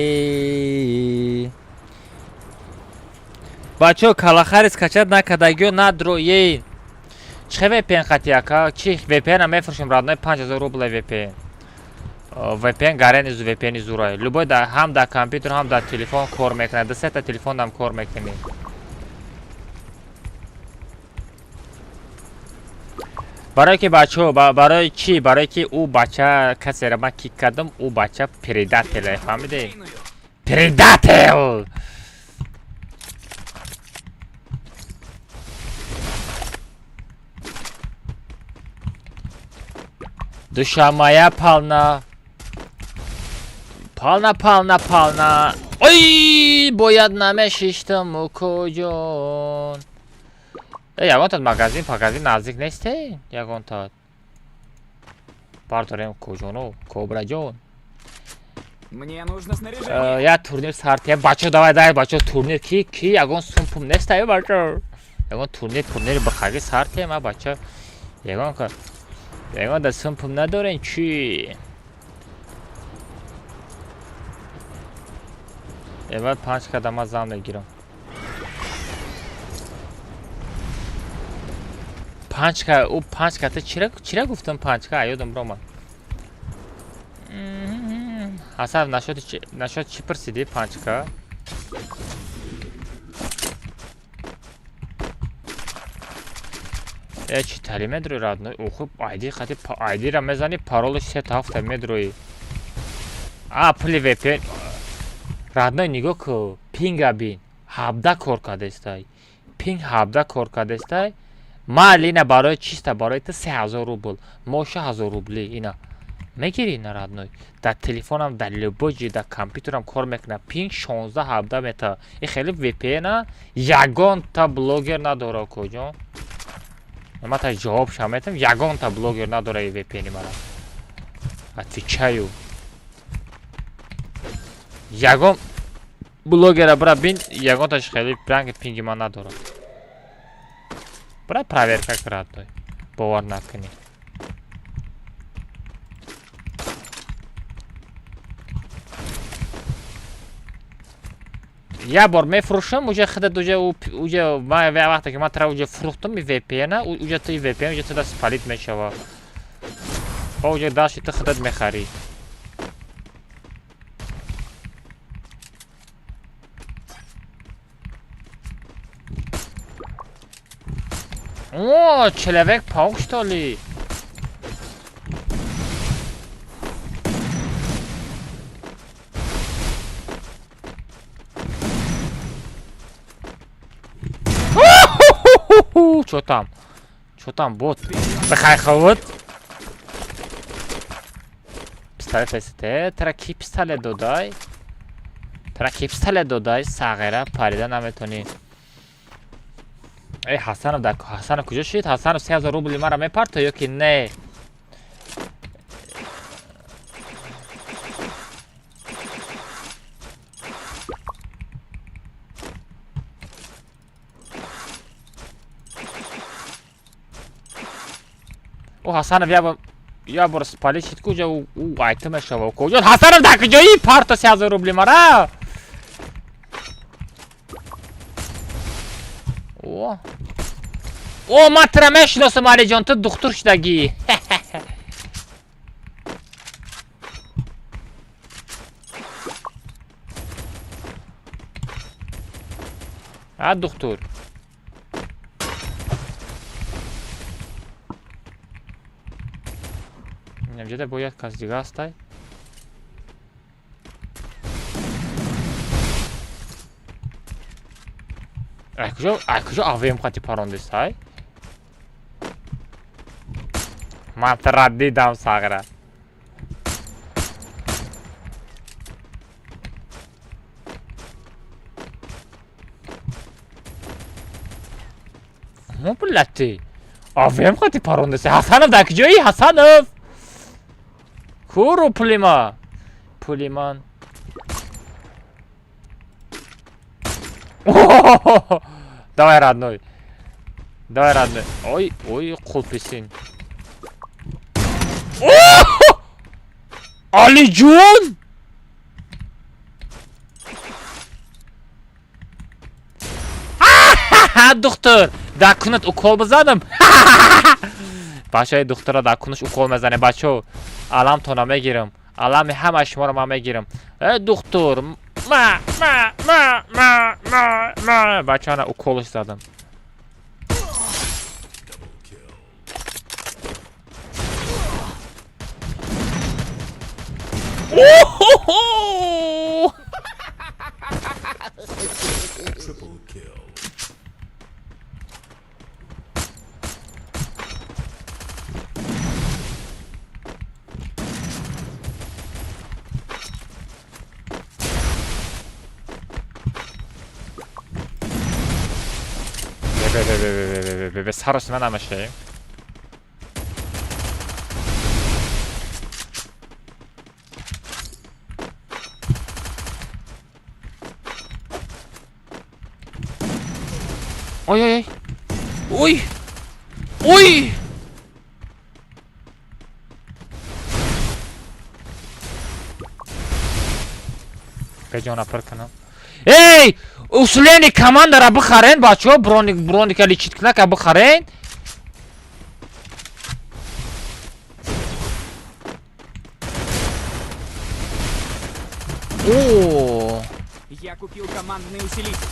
Бачо калахари скачат накардагиё надроен. Чӣ VPN хатияка? Чӣ VPN мефурӯшем радной 5000 рубл VPN. VPN гарани VPN зурай. Любой да ҳам дар компютер, ҳам дар телефон кор мекунад. До 3 та телефон ҳам кор мекунем. Барои ки бачаҳо, барои чӣ? Барои ки ӯ бача касеро ман кик кардам, ӯ бача предател, фаҳмидӣ? Предател! Душамая пална. Ой, бояд намешиштам укоҷон. Ягонтад магазин наздик несте? Ягонтад. Бардорем укоҷону, кобраҷон. Мне нужно снаряжение. Я турнир сартия. Бачо, давай, бачо, турнир ки ягон сумпум нестай, бачо. Ягон турнир бахаги сартия, ма бачо. Ягон да сумпум надорен чӣ? Эввал 5 кадама зам мегирам. 5 ката чира гуфтам 5 ка ёдам ромад. Ҳасан нашод чӣ пурсидӣ 5 ка? Чӣ тари медрои радной? Хуб айдира мезани паролаш 3 медрои. Пули VPN. Радной нигоҳ ку пинга бин. 17 кор кардестай. Пинг 17 кор кардестай. Малина барои чиста барои та 3000 рубл. Моша 1000 рубли ина. Мегири ина радной. Дар телефонам, дар любой дар компютерам кор мекуна. Пинг 16-17 мета. И хеле VPN ягон та блогер надора куҷон. Ма та ҷавоб шаметам. Ягон та блогер надора и VPN мара. Отвечаю. Ягон блогера бра бин ягонташ хеле ранги пинги ман надорад. Бра проверка крадой. Бовар накунӣ. Я бор мефурӯшам, уҷа худат уҷа вақте ки ман тара уҷа фурӯхтам и VPN, уҷа ти VPN уҷа туда спалит мешава. Ва уҷа дашти ти худат мехарӣ. О, человек паук что ли? Чё там? Чё там, бот? Бахай хавот. Пистолет эсте. Тра ки пистолет додай? Тра ки пистолет додай? Сагера парида наметони. Эй, Ҳасанов дар Ҳасанов куҷо шуд? Ҳасанов 3000 рубли мара мепарто ё ки не? О, Ҳасанов я бор спалиш шид куҷа у айтемаш шава куҷо? Ҳасанов дар куҷои парто 3000 рубли мара? О, ман тра мешиносам Алиҷон, ту духтур шудагӣ. А, духтур. Ҷеда бояд кас дига ҳастай? Ай куҷо авем хати парондистай? Ман тараддидам сагра. Мо пулати. Авем хати парондистай. Ҳасанов дар куҷои Ҳасанов? Куру пулима. Пулиман. Давай, родной. Давай, родной. Ой, кулписин. Алиҷон! Духтур, дар кунат укол бизадам. Бачаи духтура дар кунаш укол мезане, бачо. Аламтона мегирам. Алами ҳамаи шуморо ман мегирам. Духтур, ма. Бачана уколш задам. به سرش من همشه اوی به جانا پر کنم ای اصولین کمان داره بخرین بچه ها برونی که لیچیت کنه که بخرین اوه Я купил командный усилитель.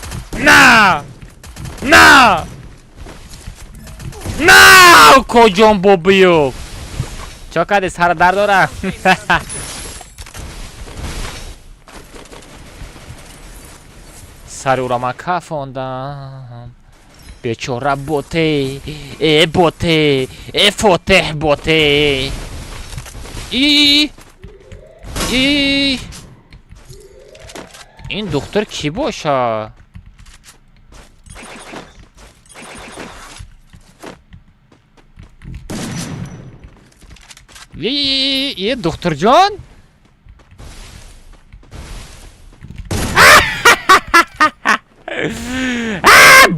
نه کجام بابیو چه کردی سر در دارم سر او را من کفاندم بیچاره بوته ای فتح بوته این دختر کی باشه یه دختر جان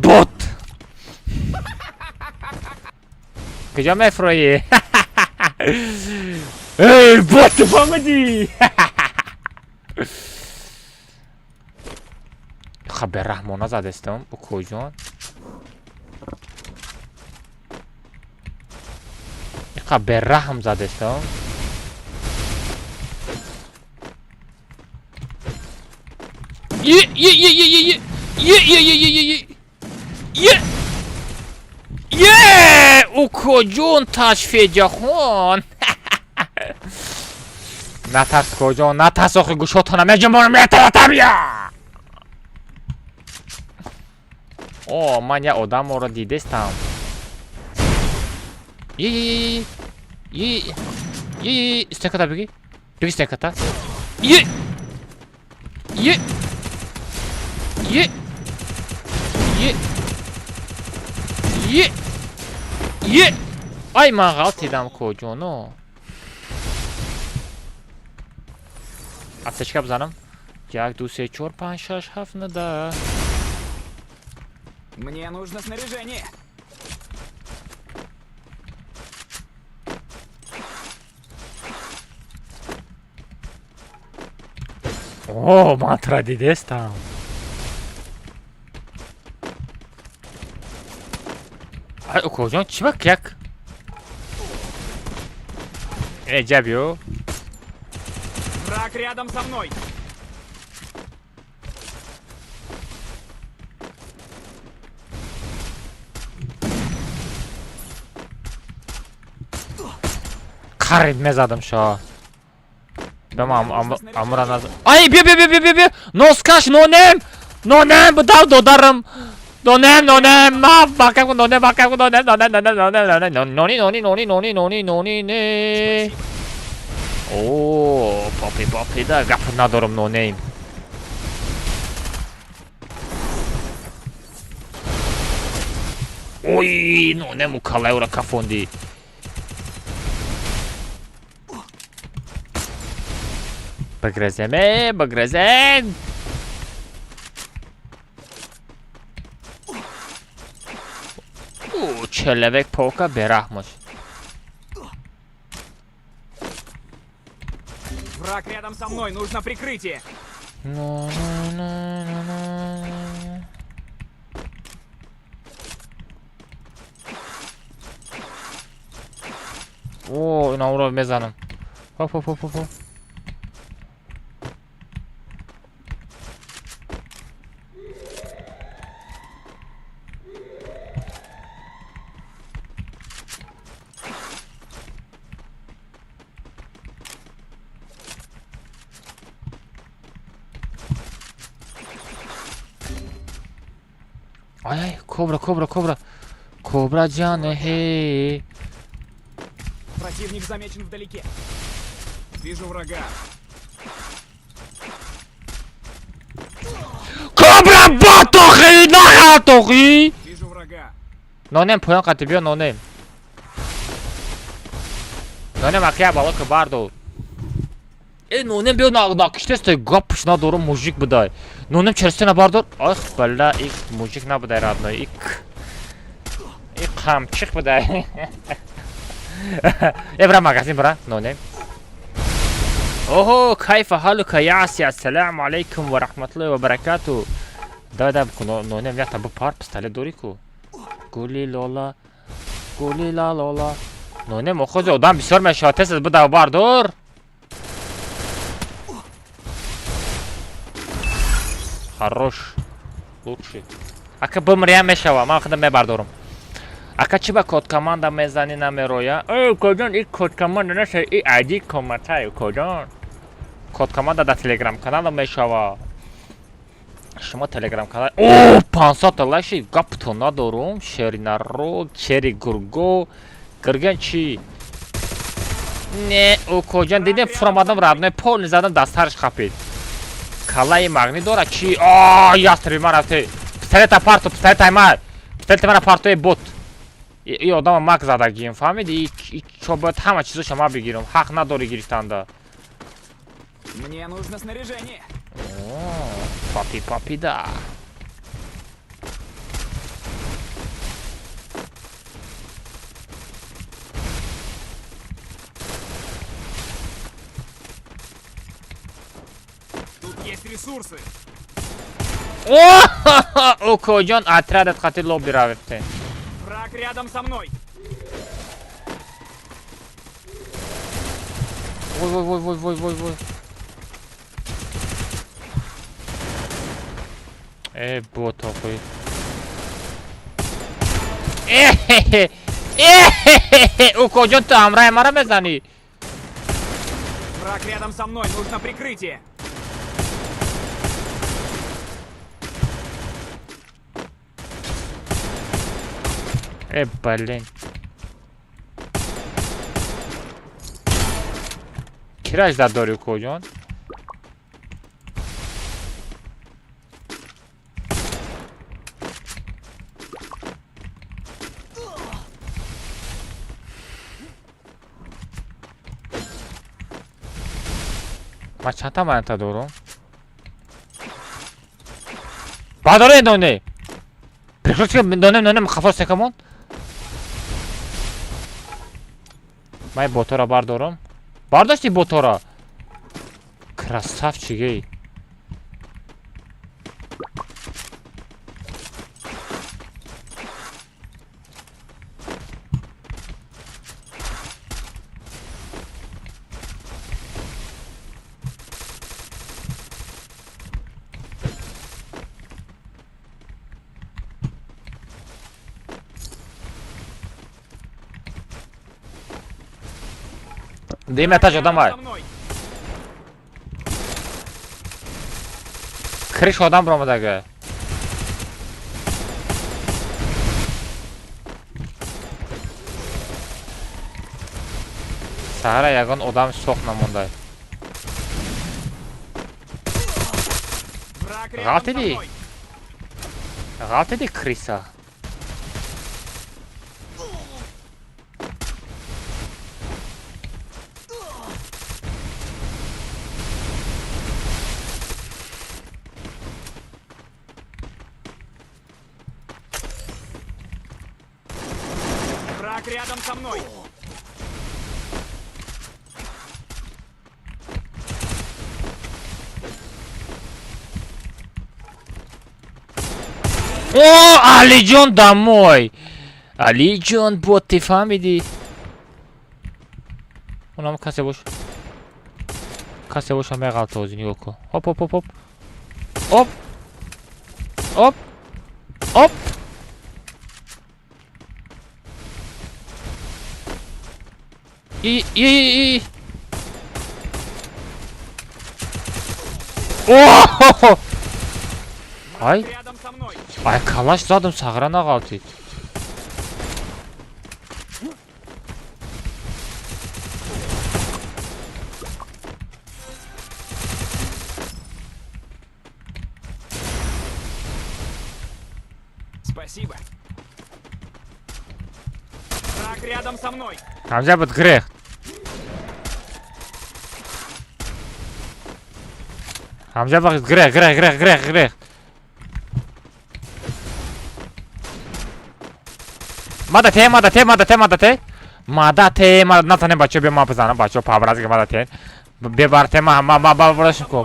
بوت کجا میفرویی ای بوت فهمیدی خبر رحمانه زدستم او کجان خبر رحم زدستم او کجان تشفیه جهان نترس کجان نترس آخه گوشاتانه میجمارم میتراتم یا من یه آدم رو دیدستم Е. Стенката беги. Беги стенката. Е. Ай мағал тидам коҷоно. Аптечка бизанам. 1, 2, 3, 4, 5, 6, 7, 9. Мне нужно снаряжение. О, мантра дидестам. Ай, коҷон чӣ ба як? Ҷабиё. Враг рядом со мной. Қариб мезадам шо. Бема амура наз. Ай, бе. Носкаш нонем. Нонем будав додарам. Нонем. Ма бакам нонем. Нони не. О, попи да гап надорам нонем. Ой, нонем у калаура кафонди. Bagrazem. Человек паука берахмаш. Враг рядом со мной, нужно прикрытие. О, на уровне мезаном. Хоп. Ай, кобра. Кобра джан, хей. Противник замечен вдалеке. Вижу врага. Кобра батохи, нахатохи. Вижу врага. Нонем поян қати биё нонем. Нонем акия бало ки бардо. Нонем биё накиштестай гапш надорум мужик будай. Нонем черстена бардор. Ах бала ик мужик набудай родной. Ик қамчиқ будай. Бра магазин бра нонем. Охо кайфа халука яси. Ассаламу алейкум ва рахматуллахи ва баракату. Да нонем якта бу пар пистоле дори ку. Гули лола. Нонем охози одам бисёр мешотес буда бардор. Хорош. Лучший. Ака бимрия мешава, ман худам мебардорам. Ака чи ба код команда мезани намероя? Коҷон ин код команда наша ин айди коматаю коҷон. Код команда да телеграм канал мешава. Шумо телеграм канал. О, 500 лайши гаптон надорум. Шери народ, чери гурго. Гирген чи? Не, о коҷон дидем фурамадам радной пол низадам дастарш хапид. Калаи магни дора чи? О, ястри ман рафте. Пистолета парту, пистолета ман. Пистолета ман парту бот. И одама мак задагием, фаҳмиди? И чо бояд ҳама чизоша ман бигирам. Ҳақ надори гирифтанда. Мне нужно снаряжение. О, папи, да. Тут есть ресурсы. О, коҷон отрядат қати лобби рафте. Враг рядом со мной. Вой. Ботохуй. О, коҷон ту ҳамраҳи мара мезанӣ? Враг рядом со мной, нужно прикрытие. Блин. Kirajlar داری کجان؟ من چند تا منطقه دارم؟ باداره دونه پرکروش که دونه خفاش سکمون من بوتا را بردارم برداشتی بوتا را красав چیگی Дым этаж Рядом давай. со мной. Крышу адам бромадага. Сахара ягон одам сох намондай. Враг рядом Гал со иди. мной. Галт иди криса. Враг рядом со мной. О, Алиджон домой! Алиджон, бот, ты фамиди. Унам касе бош. Касе бош аме галт ози нигоҳ кун. Хоп, хоп, хоп, хоп. Оп. Оп. Оп. И. О! Ай. Рядом со мной. Ай, калаш задым сағырана қалды. Спасибо. Враг рядом со мной. Хамза бит грех. Хамза бит грех. Мадате. Натане бачо бе ма бзана бачо пабраз ге мадате. Бебарте ма бабраш ко.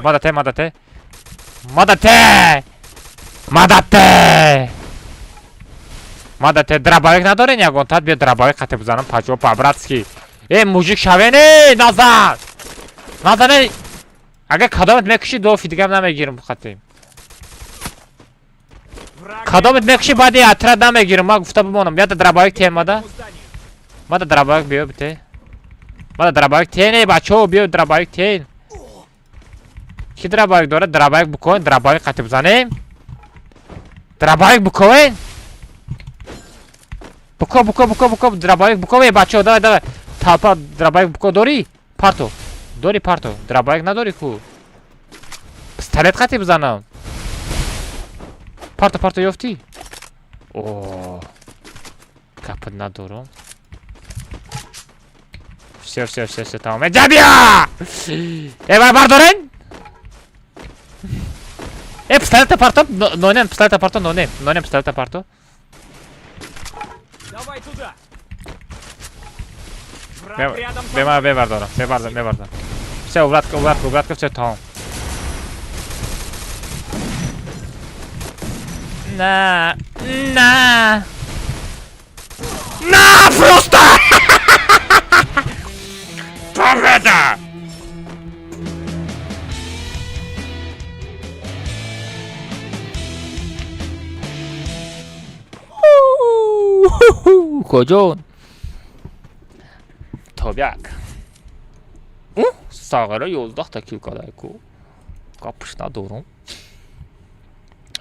Мадате. Мадате драбаек надоре нягон тад бе драбаек хате бзанам пачо пабрацки. Мужик шавене назад. Назад. Ага кадамет мекши до фидгам намегирим хате. Враг Кадамет мекши бади атрад намегирим ма гуфта бимонам. Яда драбаек темада. к зданию. Мада драбаек биё бите. Мада драбаек тене бачо биё драбаек тен. Ки драбаек дорад драбаек букон драбаек хате бзанем. Драбаек букон. Буко драбаек буко бачо давай. Талпа драбаек буко дори? Парто. Дори парто. Драбаек надори ку. Пистолет хате бзанам. Парто ёфти. О. Капот надорам. Все, тамом. Джабия! Бардорен! Пистолета парто? Нонем, пистолета парто, нонем. Пистолета парто. Давай туда. Враг рядом со мной. Бардорам. Все, увратка, все там. На, просто! Победа! کجا؟ تابیک ساغره 11 تا کیل کرده کو کپش ندارم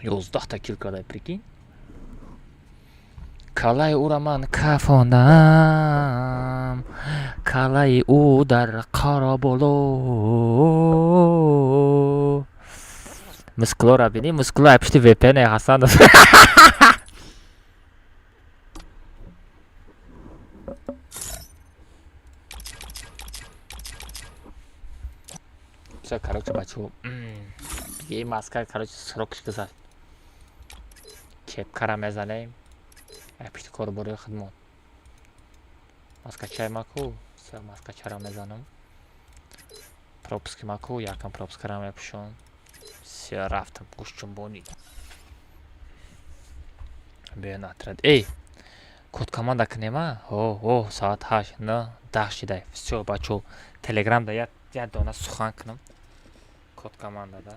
11 تا کیل کرده پریکین کالای او را من کفاندم، کالای او در قارابولو. مسکلو را بینی؟ مسکلو پشت وی پی ان حسن است. все, короче, бачу. Бігей маска, короче, срокш гузашт. Кепкара мезанем. пишти корбори хидмат. Маскачай маку. все, маскачара мезанам. пропуски маку, якам пропускара мепушон. все, рафтам гӯшчунбонӣ. бия натрад. Эй, код команда кунема? О, соат 8, на 10 шидай. все, бачо, телеграмда як дона сухан кунам. код командада.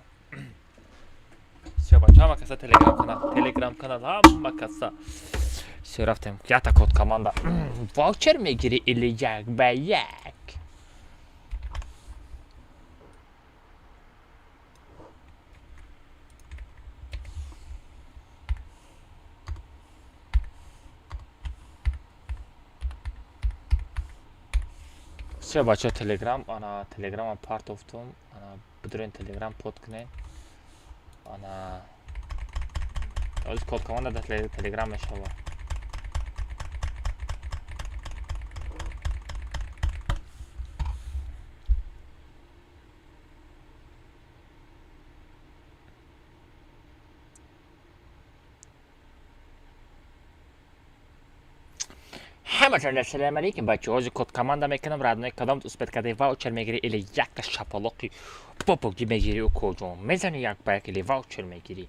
все, бачо, ҳама каса телеграм канал, ҳама каса. все, рафтем. якта код команда. ваучер мегирӣ или як ба як? все, бачо, телеграм, ана телеграм парт офтум, ана бидурен телеграм под кунем. ана оз код команда да телеграм мешава. ҳаматон ассалому алайкум бачаҳо. ҳозир код команда мекунам. раднои кадом успет кадаи ваучер мегирӣ или як шапалоқи попоги мегирӣ укоҷон. мезани як ба як или ваучер мегирӣ.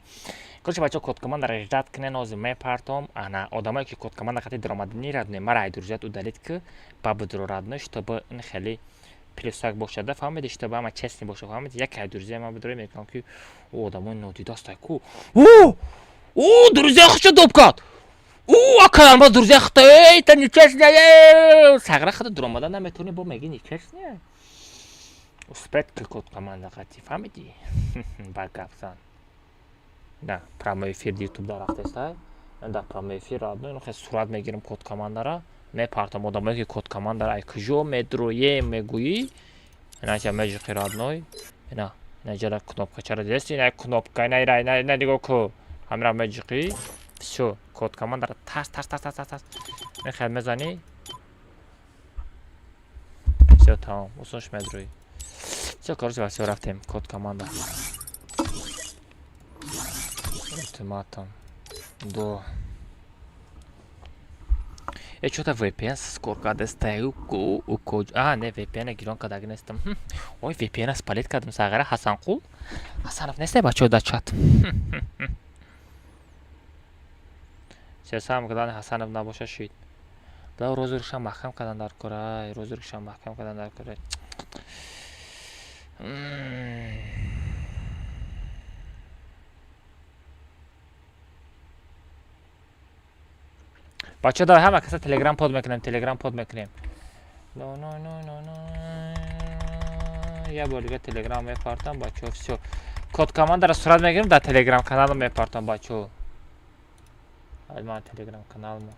короче бачаҳо, код командаро рад кунен. ҳозир мепартом. ана одамое ки код команда хати даромадани раднои мара айдурҷат удалид ки ба бидро радной, чтобы ин хеле плюсак бошада. фаҳмиди, чтобы ама честни боша. фаҳмиди, як айдурҷия ман бидро мекунам ки одамои нодидастай ку. дурӯзия хуша доб кард. акаланба друзья хтай, это нечестно. Сагра хата дромада наметони бо меги нечестно. Успет к код команда хати, фаҳмиди? Ба гапзан. Да, прямой эфир YouTube да рафтестай. Да, прямой эфир радной, ну хе сурат мегирим код командара. Мепартам одамое ки код командара ай кужо медроем мегӯӣ. Иначе межиқи радной. Ина, наҷара кнопкачара дести, ина кнопка, ина диго ку. Ҳамира межиқи. все, код команда тас мехай мезани. все, тамом, усунш медруи. все, короче, все, рафтем код команда. ультиматум до чё-то VPN скоро кадастаю укоҷ. Не, VPN гирон кадаг нестам. ой, VPN спалит кардам сагара. Ҳасанқул ҳасанов нестай бачаҳо дар чат. сам кадан ҳасанов набоша шид. да, розуришам маҳкам кадан дар кора. розуришам маҳкам кадан дар кора. бача да ҳама каса телеграм под мекунем. я бор дига телеграм мепартам бачаҳо. все, код командаро сурат мегирем, дар телеграм каналам мепартам бачаҳо. ман телеграм каналма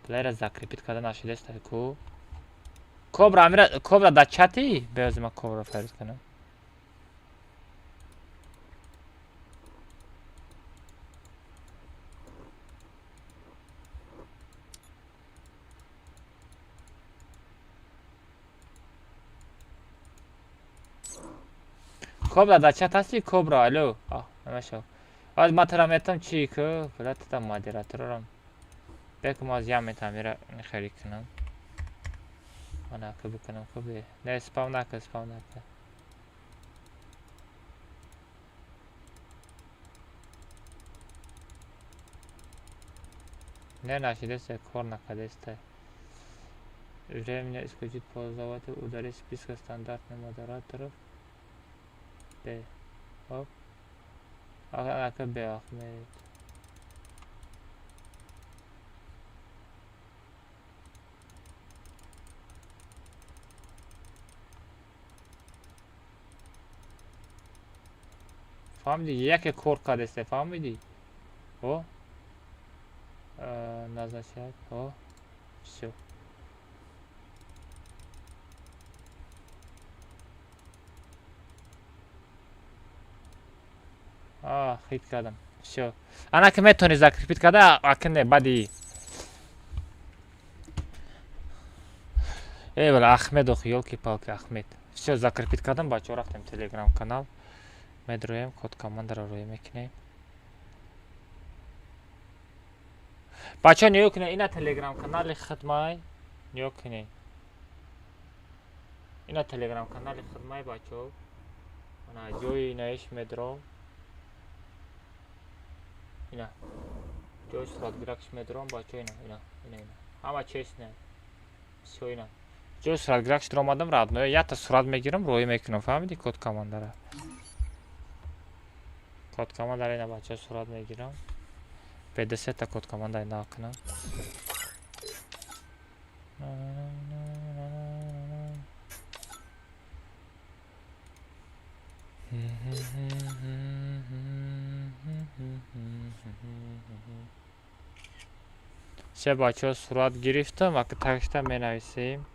плеера закрепит карда нашидестай ку. кобра дар чати? беози ман кобра фарид кунам. кобра дар чат ҳасти? кобра, алло. намешав. аз ман тара метам чӣ ку платата модераторам. бекум аз ям метам мира хелик кунам. анака бикунам кубе. не, спам нака. не нашидестай, кор накадестай. временно исключить пользователя, удалить списка стандартных модераторов. Оп. ака беахмед. фаҳмиди, яке кор кардесте, фаҳмиди? назначать. О, все. Хит кардам. Все. Ана ки метавонӣ закрепит карда, акне бади. Бала Ахмедов, ёлки-палки, Ахмед. Все, закрепит кардам, бачаҳо рафтем телеграм-канал. Медроем, код командаро рӯй мекунем. Бачаҳо нигоҳ кунед, ина телеграм-канали хидмай. Нигоҳ кунед. Ина телеграм-канали хидмай, бачаҳо. Ана ҷои инаиш медро. Ина. Ҷои суратгиракш медром, бачаҳо ина. Ҳама чиз не. Всё ина. ҷои суратгиракш дро омадам, радно. Якта сурат мегирам, рӯй мекунам. Фаҳмидӣ код командара? Код командара ина бачаҳо сурат мегирам. 50 та код команда ина кунам. Все бачаҳо сурат гирифтам, ака тагишта менависем.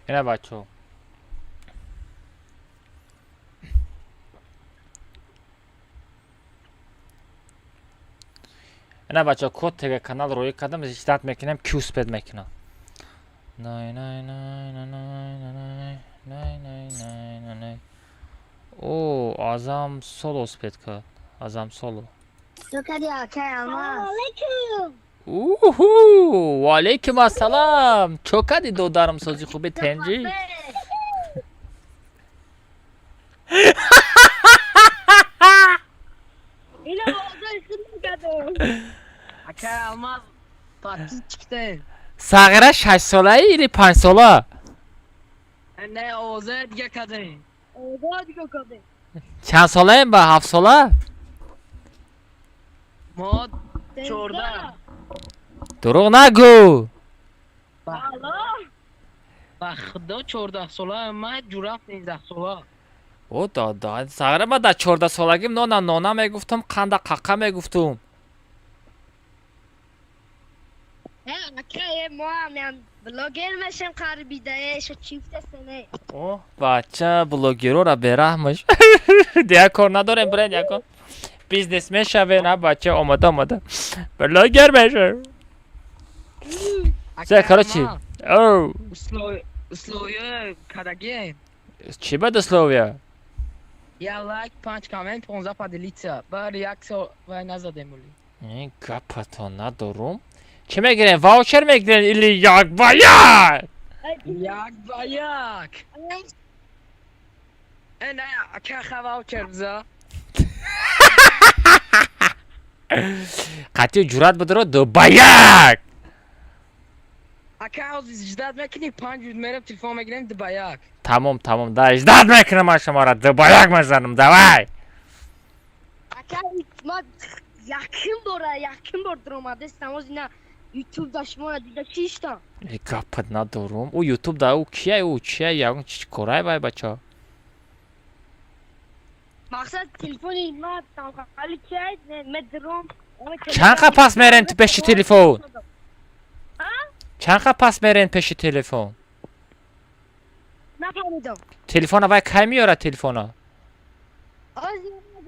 Ина бачаҳо. Ина бачаҳо код тега канал рӯй кардам, зиштат мекунам, кюспед мекунам. О, азам соло спед кард. Азам соло. Чокади Акай Алмаз. Ва алейкум ассалам. Чокади додарам сози хуби тенҷи. Ина озай хидмат Акай Алмаз подписчикте. Сағира 6 солаи или 5 сола? Не озай дига каде. Озай дига каде. Чанд солаем ба 7 сола? Мо 14. Дурӯғ нагӯ. Ба худо 14 сола, ма ҷураф 19 сола. О дада, сағира ма дар 14 солагим нона мегуфтам, қанда қақа мегуфтум. Акай мо ҳам блогер мешам қарибида шо чифта сене. О, бача блогерора бераҳмаш. Дига кор надорем, брен якон. Бизнесмен шавем, а бача омада. Блогер мешавем. Все, короче. Оу. Условия кадаги. Чӣ бад условия? Я лайк 5 коммент 15 поделиться. Ба реакция вай назадем ули. Гапато надорум. Чӣ мегирем? Ваучер мегирем или як ба як? Як ба як. Эна ака ваучер биза. қатъи ҷуръат бидоро 2 ба 1. Ака ҳозир иҷдод мекунӣ 5 рӯз мерам телефон мегирем 2 ба 1. Тамом, да иҷдод мекунам ман шуморо 2 ба 1 мезанам, давай. Акай мо якин бор дромадестам оз ина YouTube да шумо дида чиштам. Гапат надорум. Ӯ YouTube да ӯ чия ягон чӣ корай вай бача? Мақсад телефони ма тамқали чай медром. Чанд қа пас мерен ту пеши телефон? Чанд қа пас мерен пеши телефон? Нафаҳмидам. Телефона вай кай меёрад телефона? Оз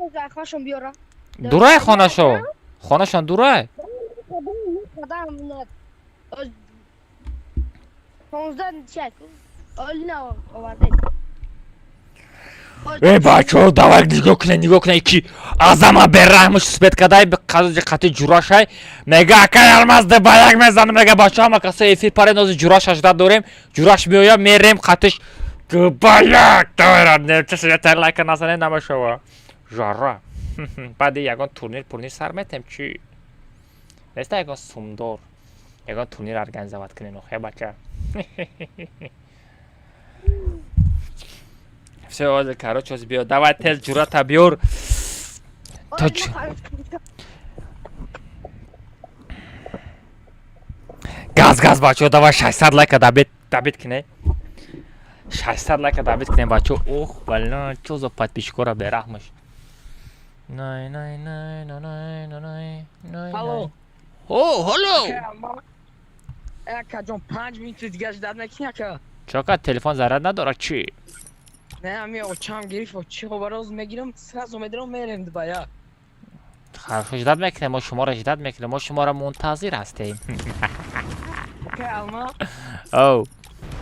ина хонашон биёра. Дурай хонашон? Хонашон дурай? Қадам ина 15 чай. Олина оварде. Бачаҳо давай нигоҳ кунед ки азама бераҳмуш спед кадай қати ҷурашай мега Акай Алмаз 2 ба 1 мезанам, мега бачаҳо ҳама каса эфир паре нози ҷураш аждад дорем, ҷураш меояд мерем қатиш 2 ба 1 дорад. Нечаси ятар лайка назанем намешава жара. Баъди ягон турнир сар метем чӣ? Неста ягон сумдор ягон турнир организоват кунем охе бача. Все, Озzy, короче, Озzy, бьё. Давай тез журата бьёр. Ozzy, Toç. Газ, бачо, давай 600 лайка добит кине. 600 лайка добит кине, бачо. Ох, блин, чё за подписчикора берахмыш. Най. Алло. О, алло. Ака ҷон 5 минут дига ждат накин ака. Чака телефон заряд надора чи? Не, ми очам гирифт, чи хобароз мегирам, сразу медрам мерем дубая. Хорошо, ждат мекунем, мо шуморо ждат мекунем, мо шуморо мунтазир ҳастем. Ака алма, Оу.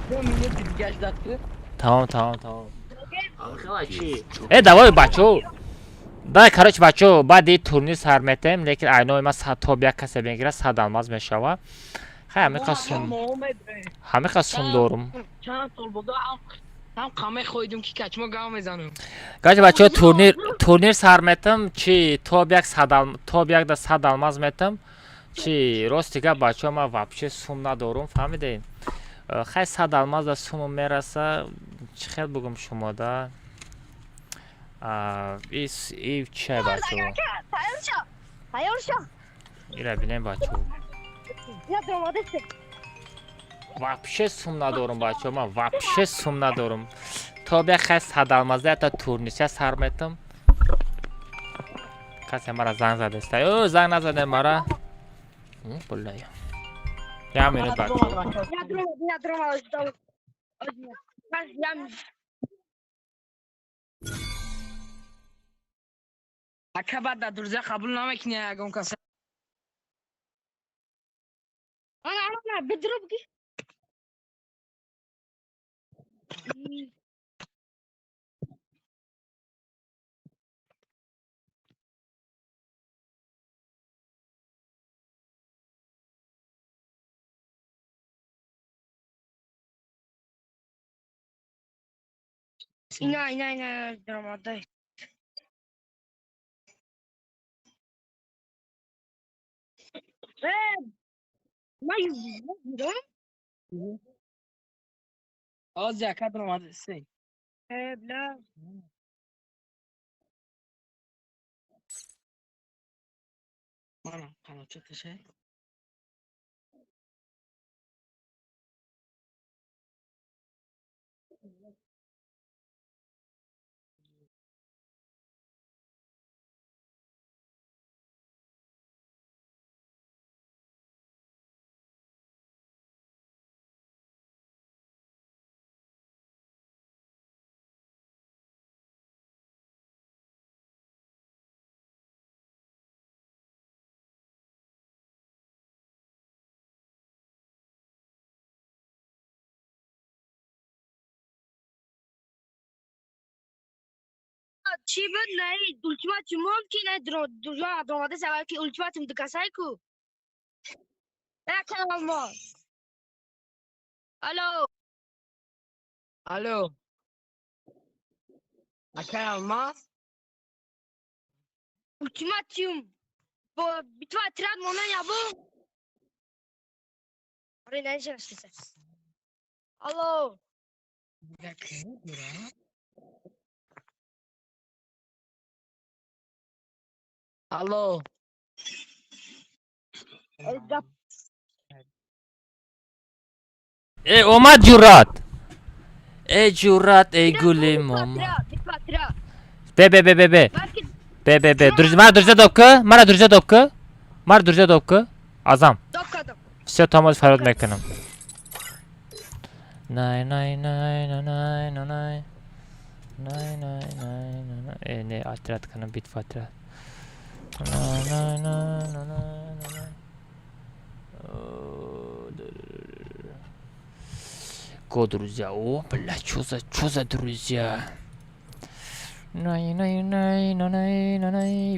2 минут дига ждат ки. Тамом. Давай бачо. Дай, короче, бачо, баъди турнир сар метем, лекин айнои ман 100 то як касе мегира 100 алмаз мешава. Хай, ҳамеқа сум дорум. Чанд сол буду, ҳам қаме хоидим ки качмо гав мезанам. Короче, бачо, турнир сар метем, чи то як 100 алмаз метем, чи рости гап бачо, ман вообще сум надорум, фаҳмидем? Хай 100 алмаз да сумум мераса, чӣ хел бугум шумо да? ив чай бачо? Тайёр шо. Ира бинем бачо. Я домода се. Вообще сум надорум бачо, ман вообще сум надорум. То бия хай 100 алмаз да та турнирша сар метем. Касе мара занг задеста. О, занг назаде мара. Буллая. Я минут бачо. Я дрома ждал. Ака баъд дар дурза қабул намекунӣ ягон каса. Ana bedroom ki. Ina dramada. Mas Ozzy aká dromada sei. bla. Mana qanocha tashay. چی بود نه ultimatum ممکنه دروازه سوال که ultimatum دکسای کو نکنم ما الو Alô. Aká alma. ultimatum bu bitva tirad momen ya bu oraya ne işin sen alo Alô. اومد جورات. ای جورات ای گلی ماما. به. Мара друзья допка. Мара друзья допка. Азам. Все тамоз фарод мекунам. Най. Не, отряд канам, битва отряд. Го, друзья. О, бля, чё за друзья? Най.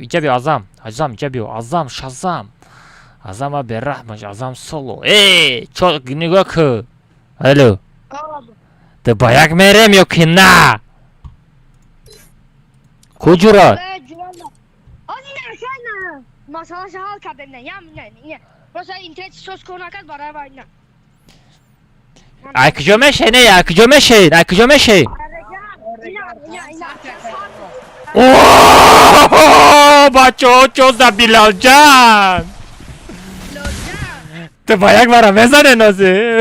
Иҷа биё Азам, иҷа биё. Азам, Шазам. Азама бераҳмаш, Азам соло. Чо нигоҳ кӯ? Алло. Ты ба як мерем ё ки на? Куҷурат? Masala hal kadar ne? Ya. Burası internet söz konu akad bara var ne? Ay kıcı meşe ne ya? Kıcı meşe. اینا اوه بچه چو زبیلال جان تو باید برا بزنه نازی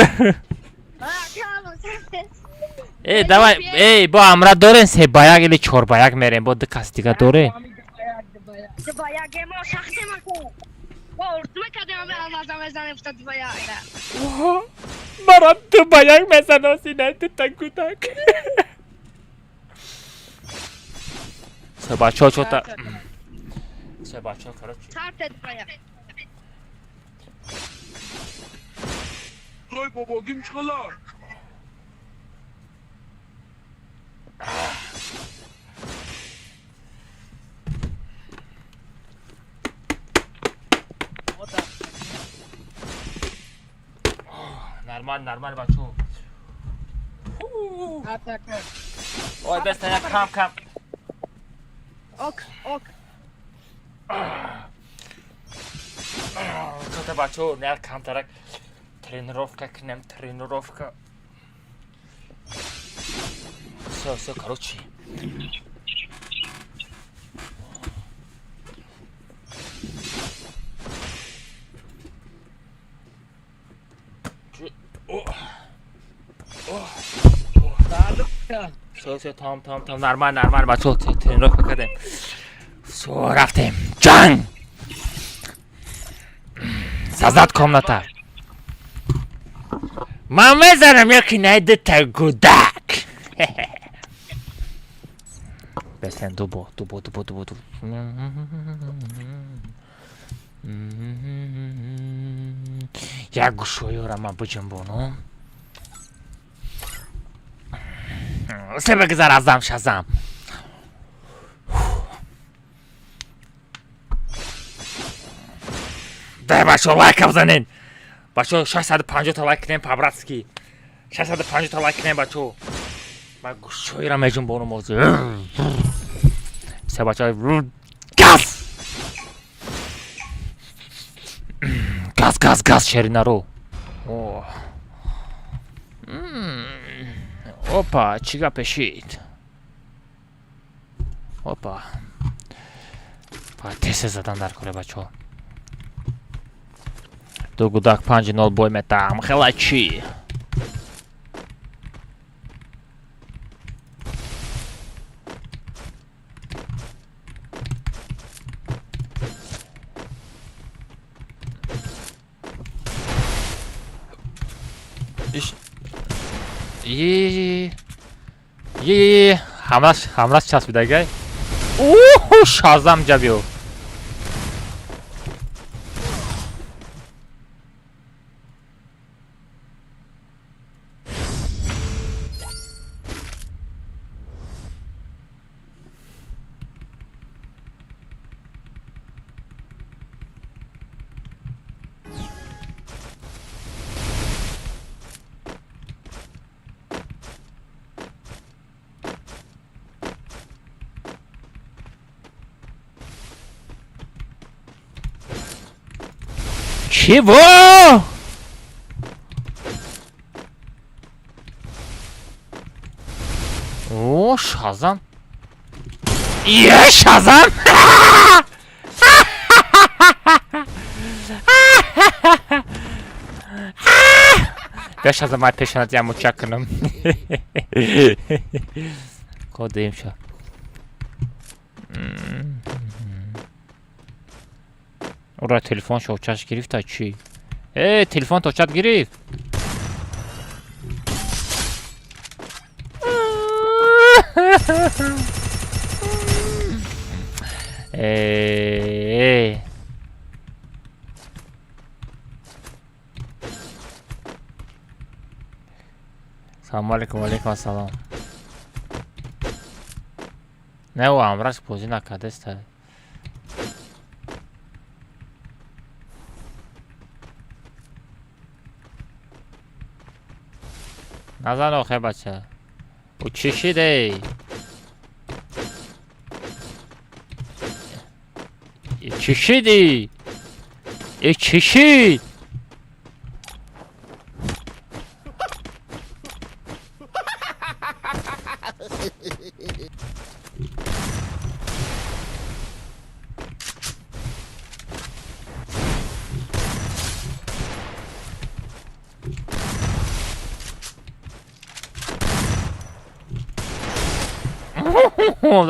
ای давай ای با امرا دارن سه باید или چهار باید میریم با دو کس دیگه داره باید ما شخص ما کن با ارتمه کدیم همه آزم بزنیم افتاد باید برا تو باید میزنه سینه تو تنگو تنگ سه بچه ها چوتا سه بچه ها کرا چی سرتت باید Ой, бабагим чалар. نرمال بچه اوی بسته یک کم ok چوتا بچه ها نه کم ترک тренировка کنم тренировка все короче все там нормально بچه тренировка کردیم все رفتیم جنگ سازد комната من میزنم یکی نیده تگودک بسن دوبو یک گوشویو را من بجنبونم سه بگذار ازم شزم ده بچه لایک بزنین بچه 650 تا لایک کنیم پابراتسکی 650 تا لایک کنیم بچه من گوشوی را میجون بونو موضوع سه بچه های گاز شرینا رو اوپا چیگا پشید اوپا باید تسه زدن در کره بچه ها دو گوداک 5-0 بوی метам خلачی همراز چسبیده گای اوه شازم جبیو چیو؟ اوه شازم یه شازم بیا شازم های پیشنات یه مچک کنم کدیم شا اورا تلفن شوچش گرفت تا چی؟ تلفن توچت گرفت سلام علیکم و علیکم السلام نه او امرش بازی نکرده است نزن آخه بچه او چی شده چی شدی چی شد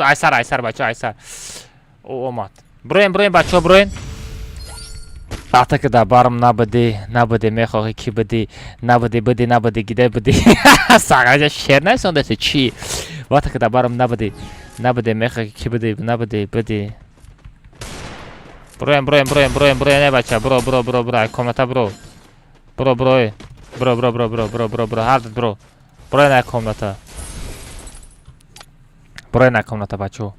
айсар бача айсар омад броин бача броин атакада барм набуде мехоҳӣ ки будӣ набуде гида будӣ сағажа шер насондаси чӣ атакада барм набуде мехоҳӣ ки будӣ набуде броин не бача бро ай комната бро ҳардат бро броин ай комната бачо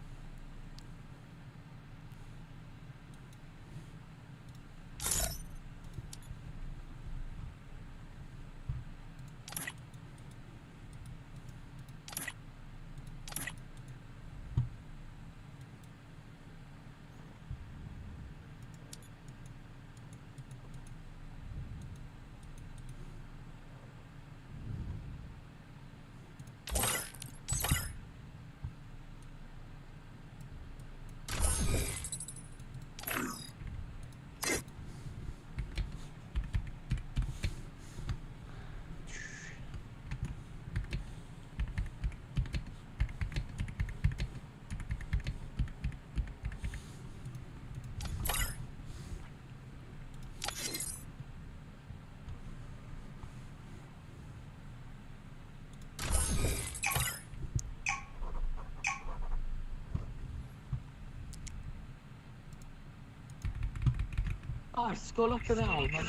Psikolog da almaz.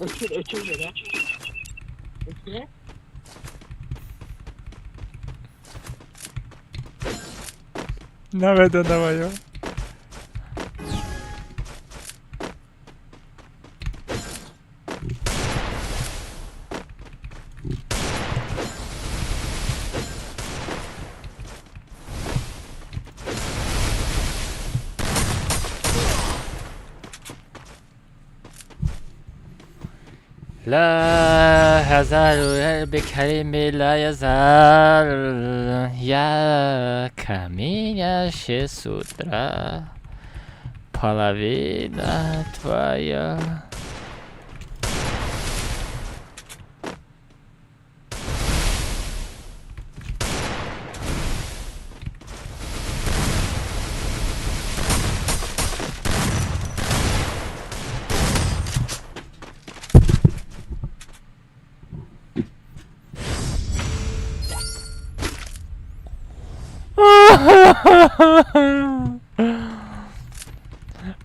Ökür dedi. Ökür. Наведа давай. لا يزال بكلمة لا يزال يا каминя шесутра половина твоя.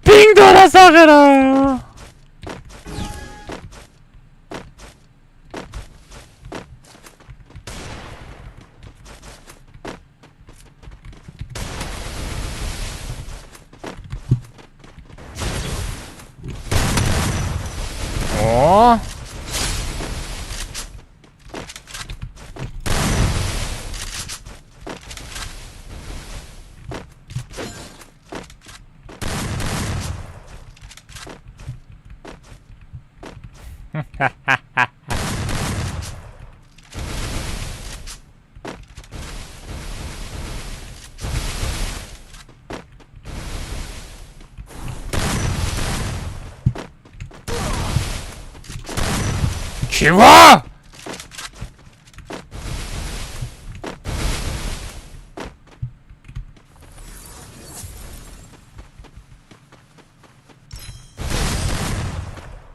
پینگ داره ساخرا чего?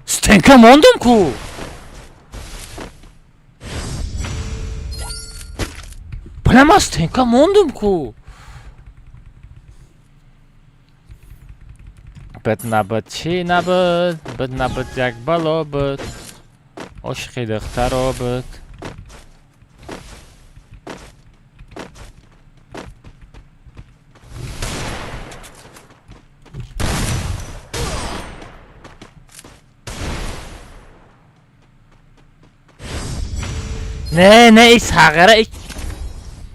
Стенка мондумку. Bilemez Stенка мондумку. Бед набуд чӣ набуд, бед набуд як бало буд. عشقی دخترا بود не из хагара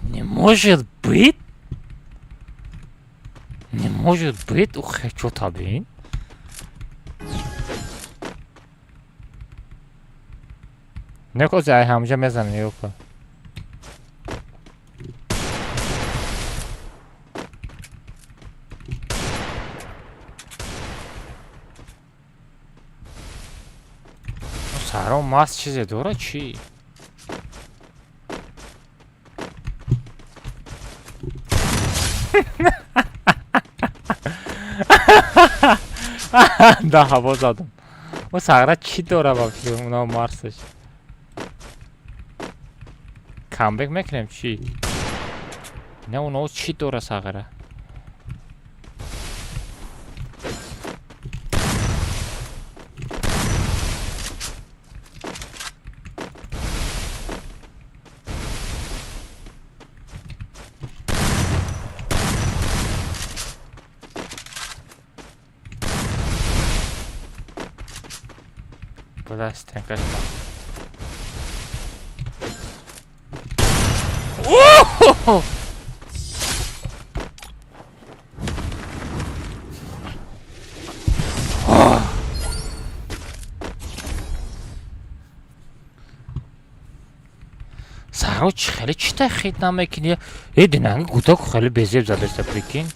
не может быть ух что табин نکوزای همونجا میزنه یوکو سرام ماست چیزی دوره چی؟ Да, ҳаво задам. Ва сагра чӣ дора вақти уна марсаш? Камбек мекунем чӣ? Не, уна чӣ дора сагра? Куда стенка? О! Сароч хеле читай хит намекини. Динанги гудок хеле безеб задашта, прикинь.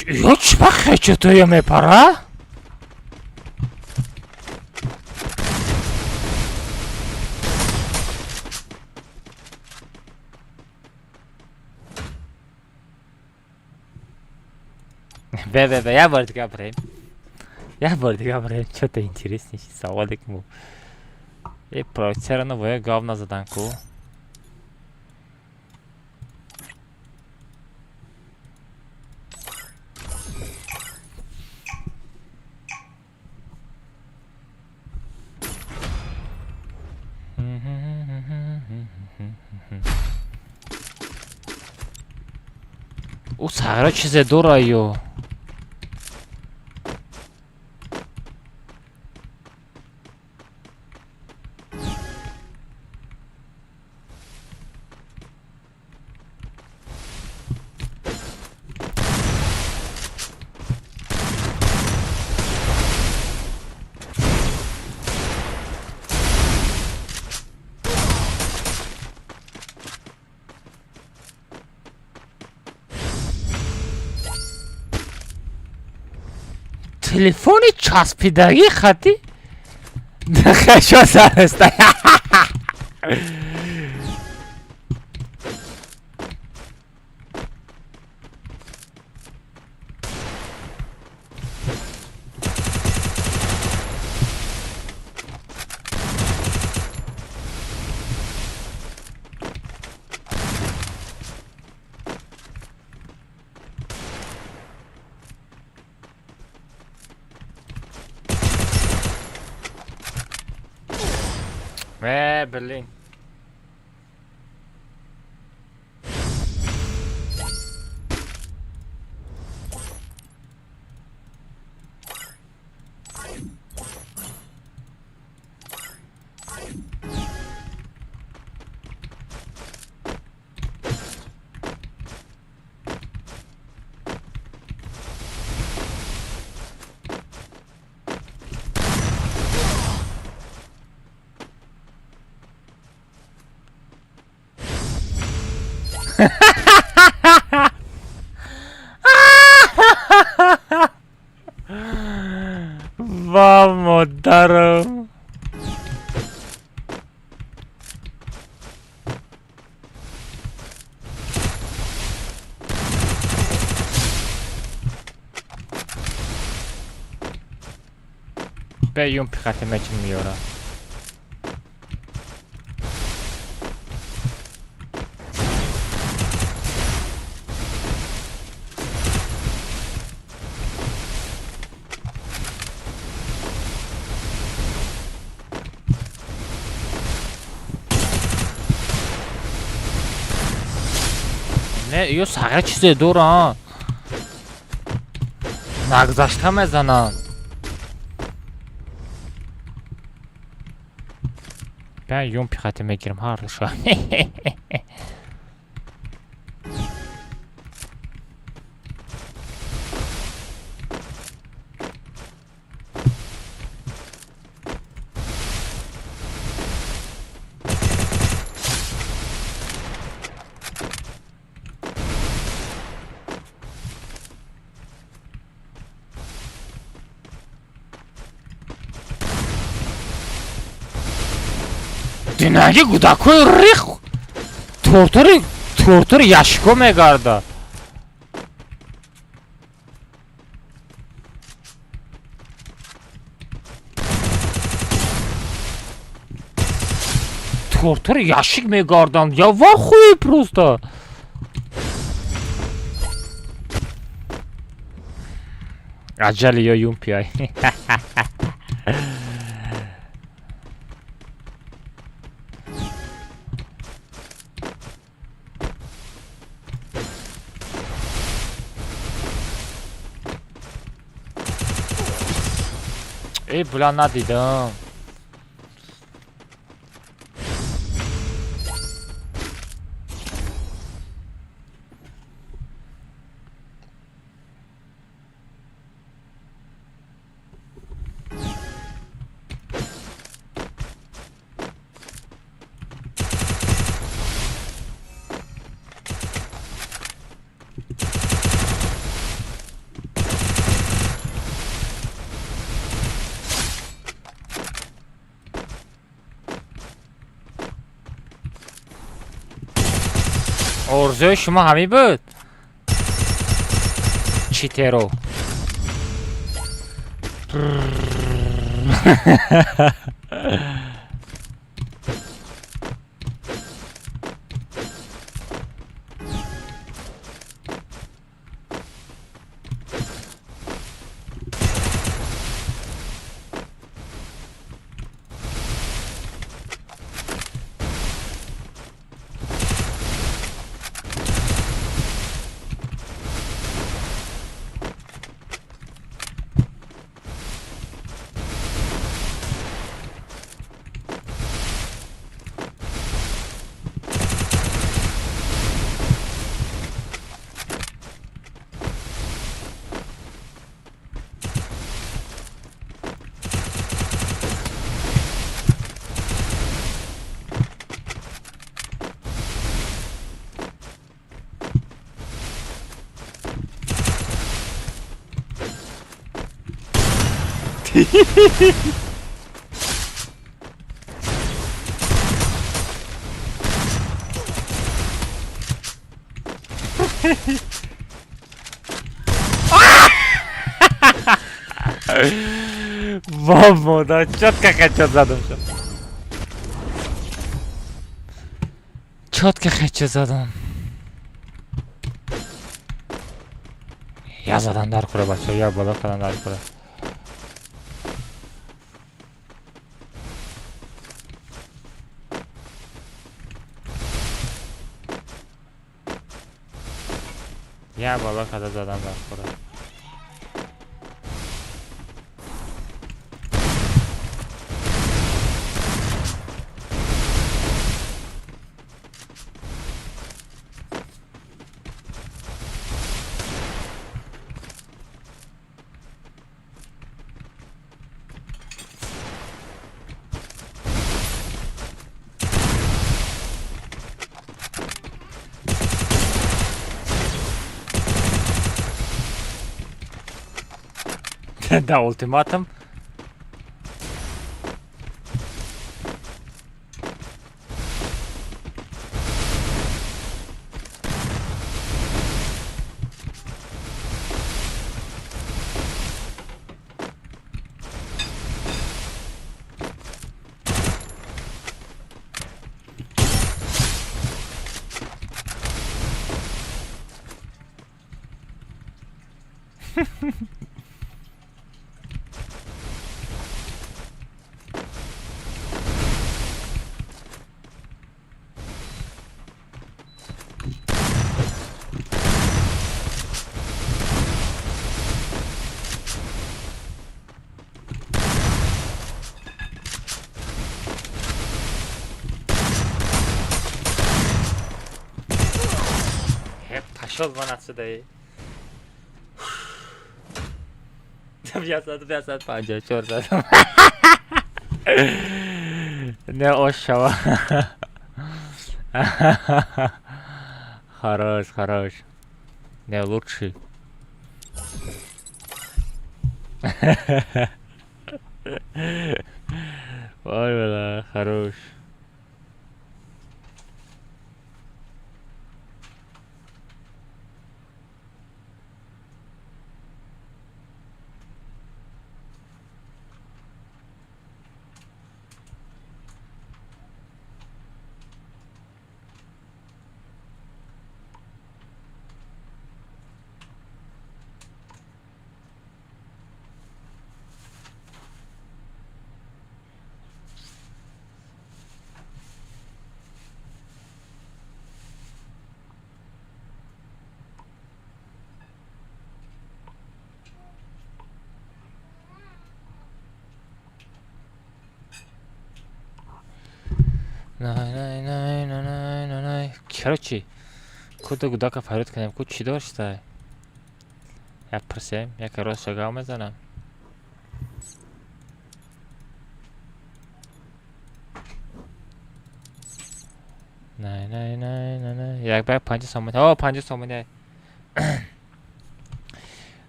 Я чпахе, что-то я me пора? Бе, я бор дига брем. Что-то интереснее саволик му. Проектера новое говно заданку. او سغرا چیز دورایو телефони часпидаги хати хашо сараста блин. Vamos, Daro. Beh, io un picate match migliora. یو ساقه چیزه دوران نگذاشته میزنم بیا یون پیخاتی میگیرم هر شو Динagi гудакой рих тортори яшко мегарда тортори яшик мегарданд я ва хуй просто аҷали ё юм пиай ای بلا ندیدم орзуи шумо ҳамин буд читеро ва мода чётко хэчот задам чётко хэчот задам я задам дар хура бача я бола кадам дар хура я бола када задам дар хура Да, ультиматум. 80 manat şuday. Biasat 54 zat. Ne oşava. Хорош. Не лучший. Ой, бля, хорош. Короче, куда гудака фарид канем, ку чӣ доштай? Як пирсем, як рост шагав мезанам. Не. Як бак 5 сомон. О, 5 сомон.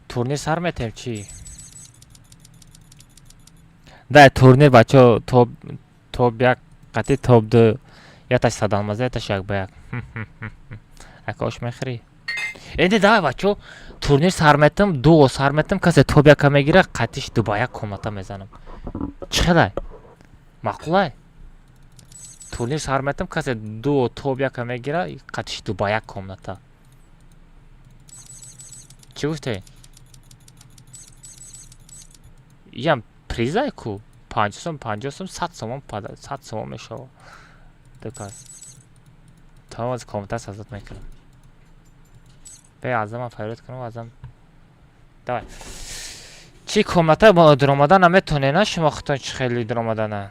Турнир сар метем чӣ? Да, турнир бачо топ як قطعی توپ دو یا تاش صدام مزه تاش یک بیک اکاش میخری اینده دای بچو تورنیر سرمتم دو سرمتم کسی توپ یک میگیره قطعیش دو با یک کمتا میزنم چخلای مقلای تورنیر سرمتم کسی دو توپ یک میگیره قطعیش دو با یک کمتا چی گفته؟ یم پریزای کو 5 сом 100 сомон 100 сомон мешава дикас то аз комта сазот мекунам бе азам файрот кунам азам давай чӣ комната бо дромада наметоне на шумо хутон чӣ хели дромада на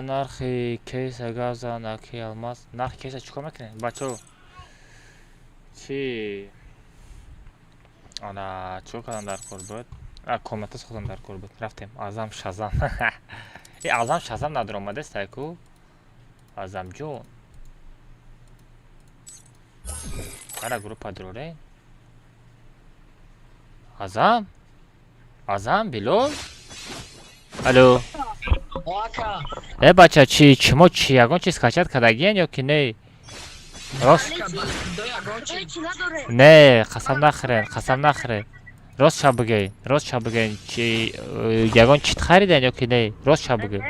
нархи кейса газа наки алмаз нархи кейса чикор мекунем бачо чи ана чико кардам дар кор буд комната сохтам дар кор буд рафтем азам шазам азам шазам надромадест ку азамҷон кара группа дроре азам билол алло бача чи чимо чи ягон чиз качад кардагиен ё ки не рост не қасам нахӯред рост шаб бигӯед чи ягон чит хариден ё ки не рост шаб бигӯ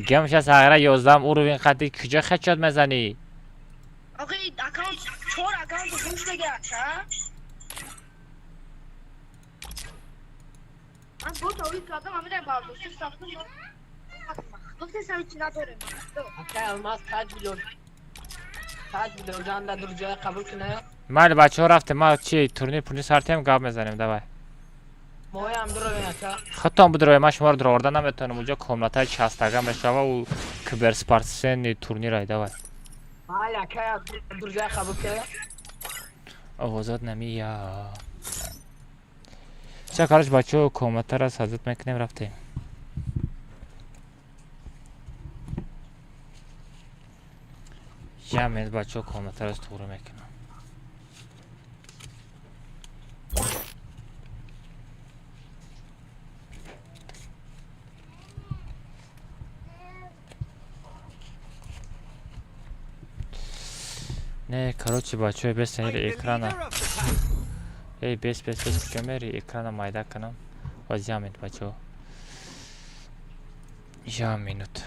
гамша сағра 11 уровень қадди куҷо хачот мезанӣ من دو تا ویک کردم همه در برداشت ساختم گفت هیچی نداره اکه الماس تاج بیلور جان در جای قبول کنه مال بچه ها رفته ما چی تورنیر پولی سرتیم گاب میزنیم دوای ما هم درو بینه خطام بدروی ما شما رو در آوردن نمیتونم اونجا کاملتای 60 بشه و کبر سپارتسن تورنیر های دوای مال اکه در جای قبول کنه آوازات نمیاد. چه کارش بچه ها کامنتر از حضرت میکنیم رفتیم. جمعیت بچه ها کامنتر از طور میکنم. نه короче بچه های بس نیر اکرانه. ای بس کمری اکرانه مایده کنم. و جمعیت بچه ها. یا مینوت.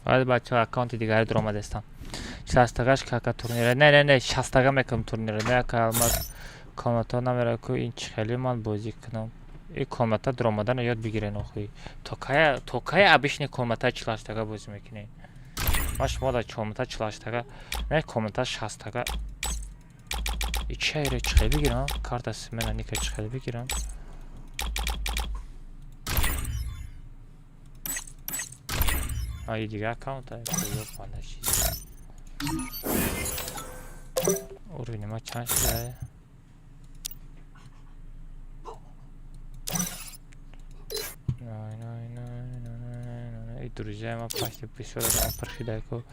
باید بچه ها اکانت دیگری در آمده استم. 60 که تورنیره نه 60 میکنم تورنیره نه که الماس کامنت ها نمیره که این چه خیلی من بازی کنم. این کامنت ها در آمدن یاد بگیرین آخوی. تو که ابیشنی کامنت ها 40 بازی میکنی. ما شما در کامنت 40 نه کامنت 60 این چه ایره چه خیلی بگیرم کارت از من نیکه چه خیلی بگیرم. این دیگه اکاونت های یا پاندشی او روی نما چند شده این دروجه ما پشت بسیار ما پرخیده که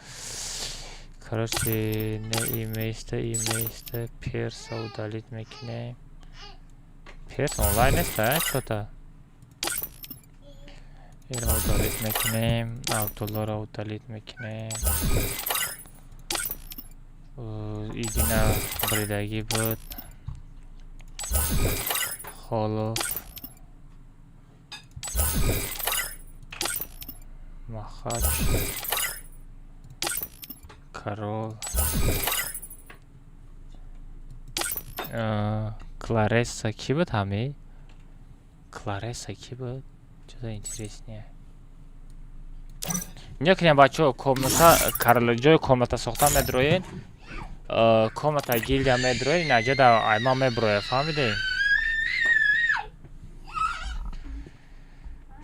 کارسی نه ایمیسته پیرس او دالیت میکنه. پیرس آنلاین نیسته چطور این رو دالیت میکنیم. اوتولو رو دالیت میکنیم. ایدینا بریدگی بود خالو مخاچ کرول کلارسا کی بود همه؟ کلارسا کی بود؟ چطور اینترسنیه اینجا کنیم بچه ها کومنتا جای کومنتا ساختن میدروین کومنتا گیلدیا میدروین اینجا در ایما میبروی فهمیدیم.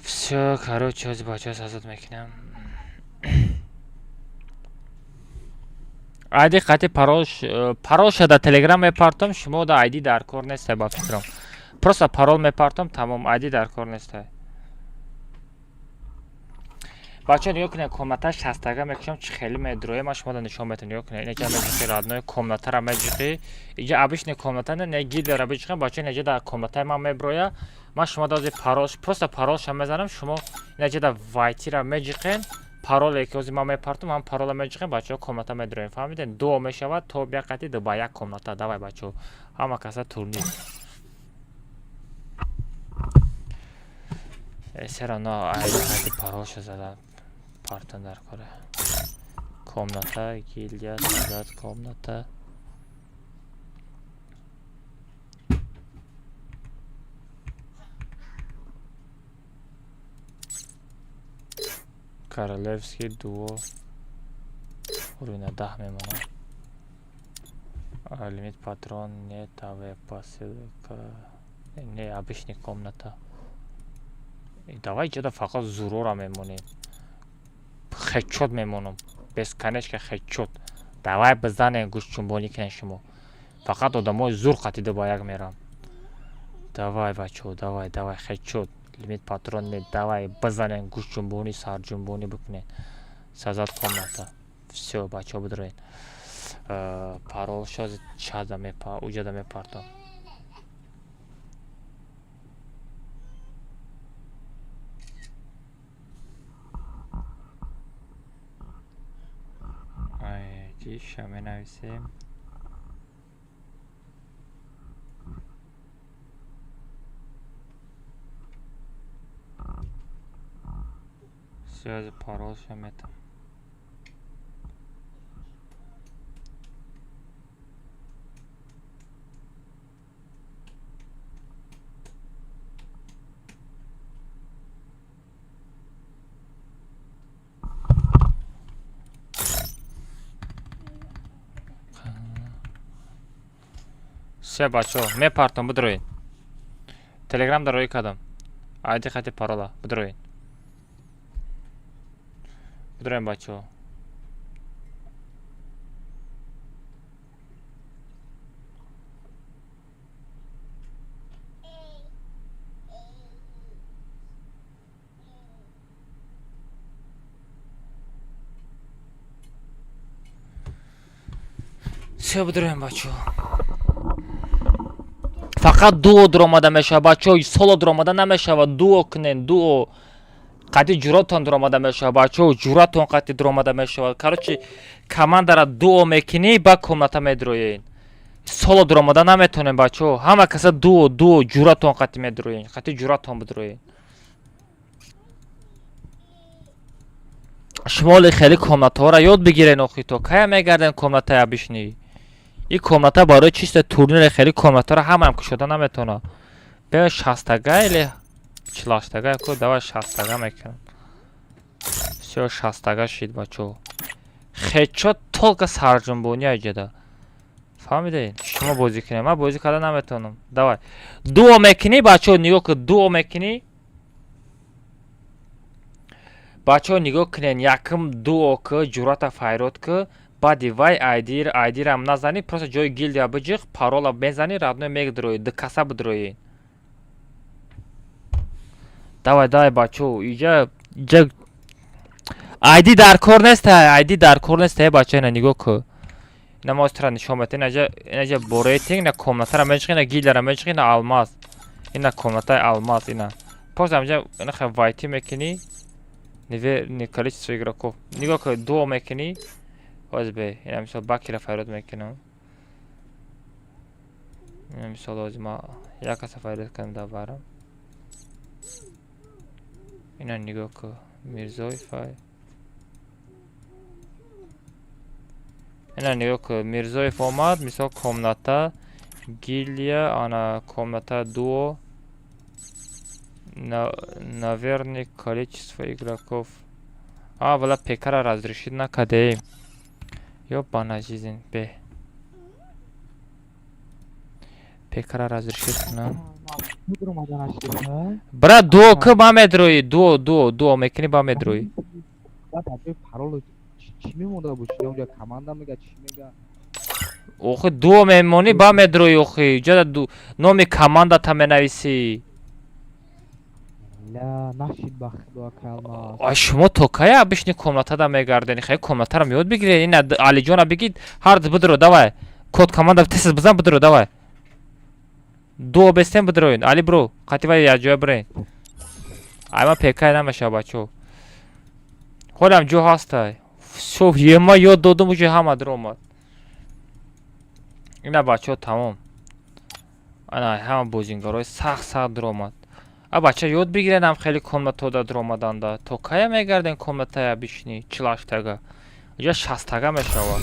все короче از بچه ها سازد میکنم. айди قطعی парол шуда телеграм мепартам шумо да айди дар кор несте ба фикрам. просто парол мепартам тамом айди дар кор несте. бача нигоҳ кунед комната 60 мекушам чӣ хеле медроя ма шумо да нишон метавонам нигоҳ кунед инеҷа меҷиқи родной комнатара меҷиқи инҷа абишне комната не гилдера беҷиқи бача инеҷа да комнатаи ман меброя ма шумо да ози парол просто паролша мезанам шумо инеҷа да вайтира меҷиқен пароле ки ози ман мепартам ҳам парола меҷиқем бачаҳо комната медроем фаҳмидед дуо мешавад то биақати ду ба як комната давай бачаҳо ҳама каса турнир сера но айди паролша зада партон дар коре комната гилдия садат комната королевский дуо уровня 10 мемонам. Лимит патрон не таве посылка не обычная комната. И давай что-то факат зурора мемоним. Хедшот мемонам. Без конечно хедшот. Давай бизанем гӯшчунбонӣ кунем шумо. Фақат одамои зур қатида ба як мерам. Давай бачаҳо давай хедшот. Лимит патрон не давай бизанем гӯшчунбонӣ сарҷунбонӣ бикунем. Сазад комната. Всё бачаҳо бидроед. Парол шоз чада мепа уҷада мепартам. ай ҷиша менависем. связи пароль метам. Все, бачо, мепартон будроин. Телеграмда рӯи кардам. Айди хати парола будроин. Будроин бачо. Все будроин бачо. فقط دو درآمده میشه بچه سال درآمده نمیشه دو کنین دو قدی جوراتون درآمده میشه بچه جوراتون قدی درآمده میشه کارچی کمان داره دو میکنی با کمنات میدروین سال درآمده نمیتونین بچه همه کس دو جوراتون قدی میدروین قدی جوراتون بدروین شمال خیلی کمنات ها را یاد بگیرین اخی تو که میگردین کمنات ها بشنی این کمنات برای چیست تورنیر خیلی کمنات را هم کشیده نمیتونه به 60 или 40 کو давай 60 میکنم все 60 شید بچو خیچو толка сарҷунбони аҷада фаҳмидед шумо бозӣ кунед ман бозӣ карда наметавонам давай дуо мекунӣ бачо нигоҳ кун дуо мекунӣ бачо нигоҳ кунед якм дуо ку ҷуръата файрод ку баъди вай айдирам назанӣ просто ҷои гилдия биҷиқ парола мезанӣ радной мегдроӣ дукаса бидроӣ давай бачо иҷа айди дар кор нест айди дар кор нест бачо ина нигоҳ ку ина мо истра нишон метем инаҷа бо рейтинг ина комнатара мечиқ ина гилдиара мечиқ ина алмаз ина комнатаи алмаз ина просто амҷа ина хе вайти мекунӣ не количество игроков нигоҳ ку дуо мекунӣ озбе ина мисол бакира файрод мекунам ина мисол озима як каса файрод кунам даварам ина нигоҳ ку мирзоев фай ина нигоҳ ку мирзоев омад мисол комната гильдия ана комната дуо наверное количество игроков вала пекара разрешит накадем ёбана жизнь бе пекара разрешит кунам брат дуо ку ба медроӣ дуо мекунӣ ба медроӣ охи дуо мемонӣ ба медроӣ охи ҷада номи командата менависӣ шумо то кая бишни комнатада мегардени хай комнатарам ёд бигиред ина алиҷона бигид ҳард бидро давай код команда тез бизан бидро давай дуо бестем бидроин али бро қатива якҷоя бирен айма пекай намеша бачо ҳолам ҷо ҳастай всё ема ёд додум уҷи ҳама диромад ина бачо тамом ана ҳама бозингарои сахт диромад бача ёд бигиренам хеле комнатода диромаданда то кая мегарден комнатая бишни 48 ҷа 60 мешавад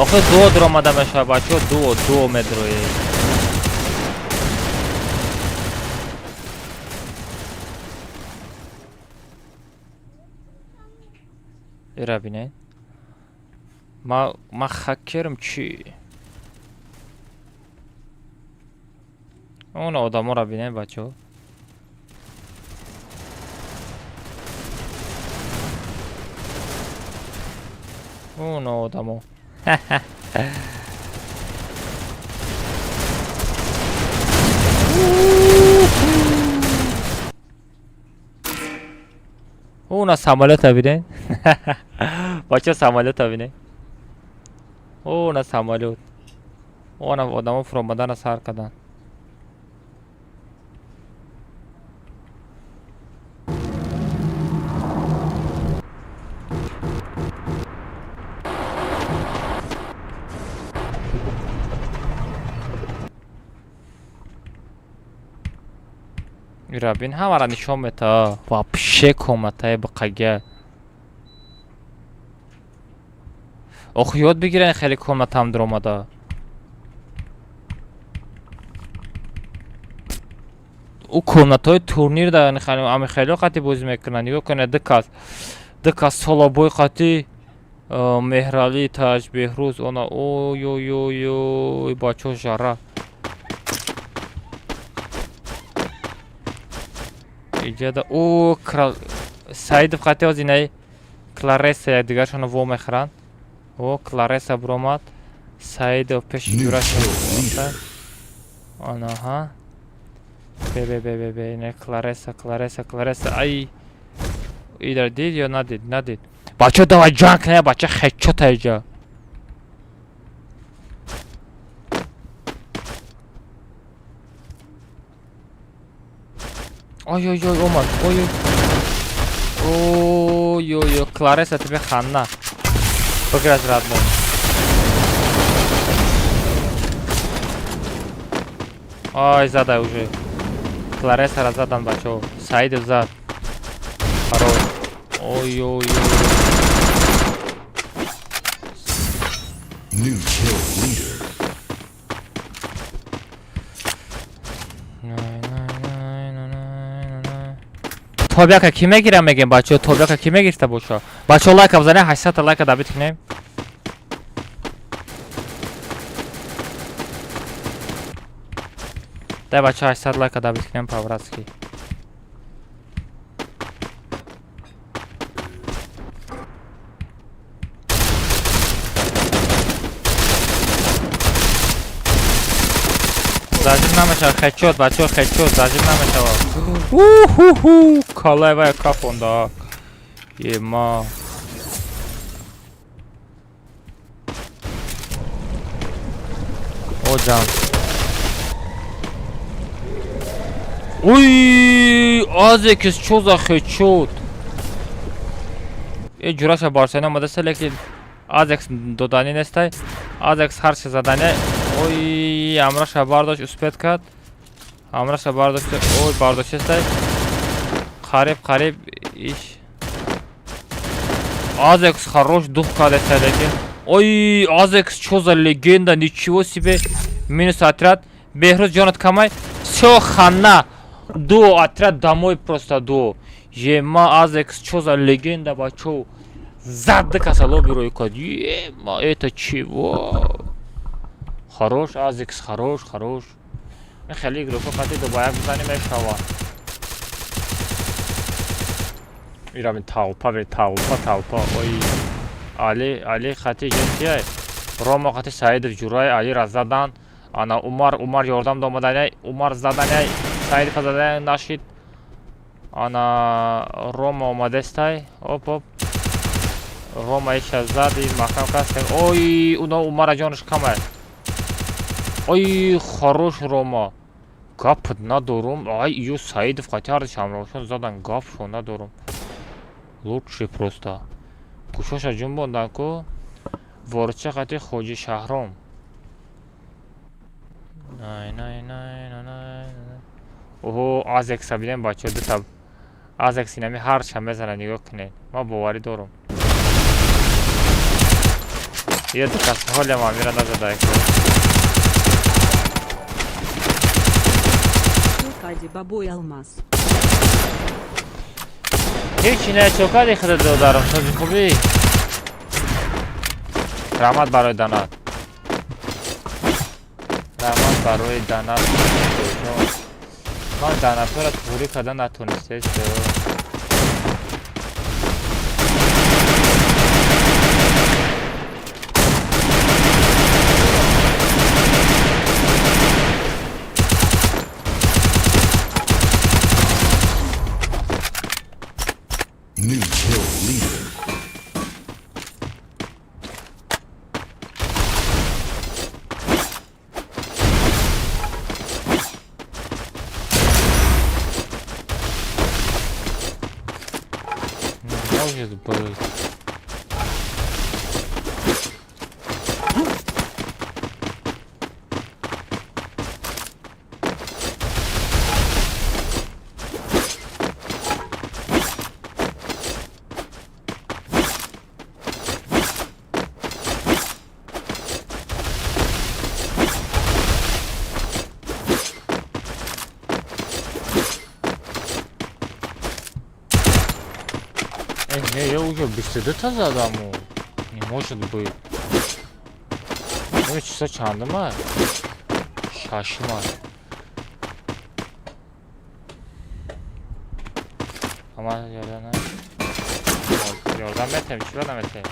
охи дуо диромада мешавад бачо дуо медроӣ ира бинед ма хакерм чӣ он одаморо бинед бачо он одамо уна самолета бинед бача самолета бинед уна самолет она одамо фуромадана сар кардан Ирабин ҳамара нишон мета. Вообще комнатаи бақага. Ох, ёд бигирен хеле комнатам даромада. У комнатаи турнир да ами хеле қати бозӣ мекунанд. Нигоҳ кунед дика солобой қати Меҳралӣ, Таҷ, Беҳрӯз она ой бачо жара. Иҷада Саидов қати оз инаи Клареса якдигаршонро во мехӯранд. Клареса биромад. Саидов пеши ҷурашо. Анаҳа. Бе Клареса. Ай. Идар дид ё надид. Бача давай ҷанг кунед, бача хечота иҷа. Ой, омад. Ой, Клареса тебе ханна. Бигир аз радмон. Ой, задай уже. Кларесара задан бачо. Саидов зад. Хорош. Ой. New kill leader. Тобиака ки мегирам мегем бачо, тобиака ки мегирта бошо. Бачо лайка бзанем, 800 лайка дабит кунем. Дай бачо 800 лайка дабит кунем по-братски. Зажим намешава, хечот, бачо, хечот, зажим намешава. Калайва кафонда. Ема. Оҷан. Уй, азекис чо за хечот. ҷураша Барселона омадаста, лекин азекс додани нестай. Азекс ҳарчи задане. Ой, амраша бардошт, успет кард. Амраша бардошт, ой, бардошестай. Қариб иш. Азекс хорош дух кардестай, лекин. Ой, Азекс чо за легенда, ничего себе. Минус отряд. Беҳрӯз ҷонат камай. Всё хана. Ду отряд домой просто ду. Ема Азекс чо за легенда, бачо. Зад дикаса лобирои кад. Ема, это чего? Хорош, Азекс, хорош. Хеле игрока қати дубояк бизаним мешава. Иравин талпа. Ой. Али қати ҷентияй. Рома қати Саидов ҷурай, Алира задан. Ана Умар ёрдам домаданай. Умар заданай. Саидов заданай нашид. Ана Рома омадестай. Оп. Рома иша зади, маҳкам кастем. Ой, уна Умара ҷонаш камай. Ой, хорош Рома. Гап надорум. Ай, ё Саидов қати ҳардиш ҳамроҳшон задан, гапшо надорум. Лучший просто. Кушоша ҷунбондан ку. Ворча қати Хоҷи Шаҳром. Оҳо, Азекса бинем бачо дута. Азекс инами ҳарча мезана, нигоҳ кунед. Ма боварӣ дорум. Ё дута ҳолям амира назадай. Кади бабой алмаз. ҳеҷ не чокади худо додарам, сози хубӣ. Раҳмат барои данат. Ман данатҳоро пурӣ карда натонистед. New kill leader. уже беседа-то задаму. Не может быть. Ну, часа чандама. Шашима. Ama yordana. Yordan metem, çiva metem.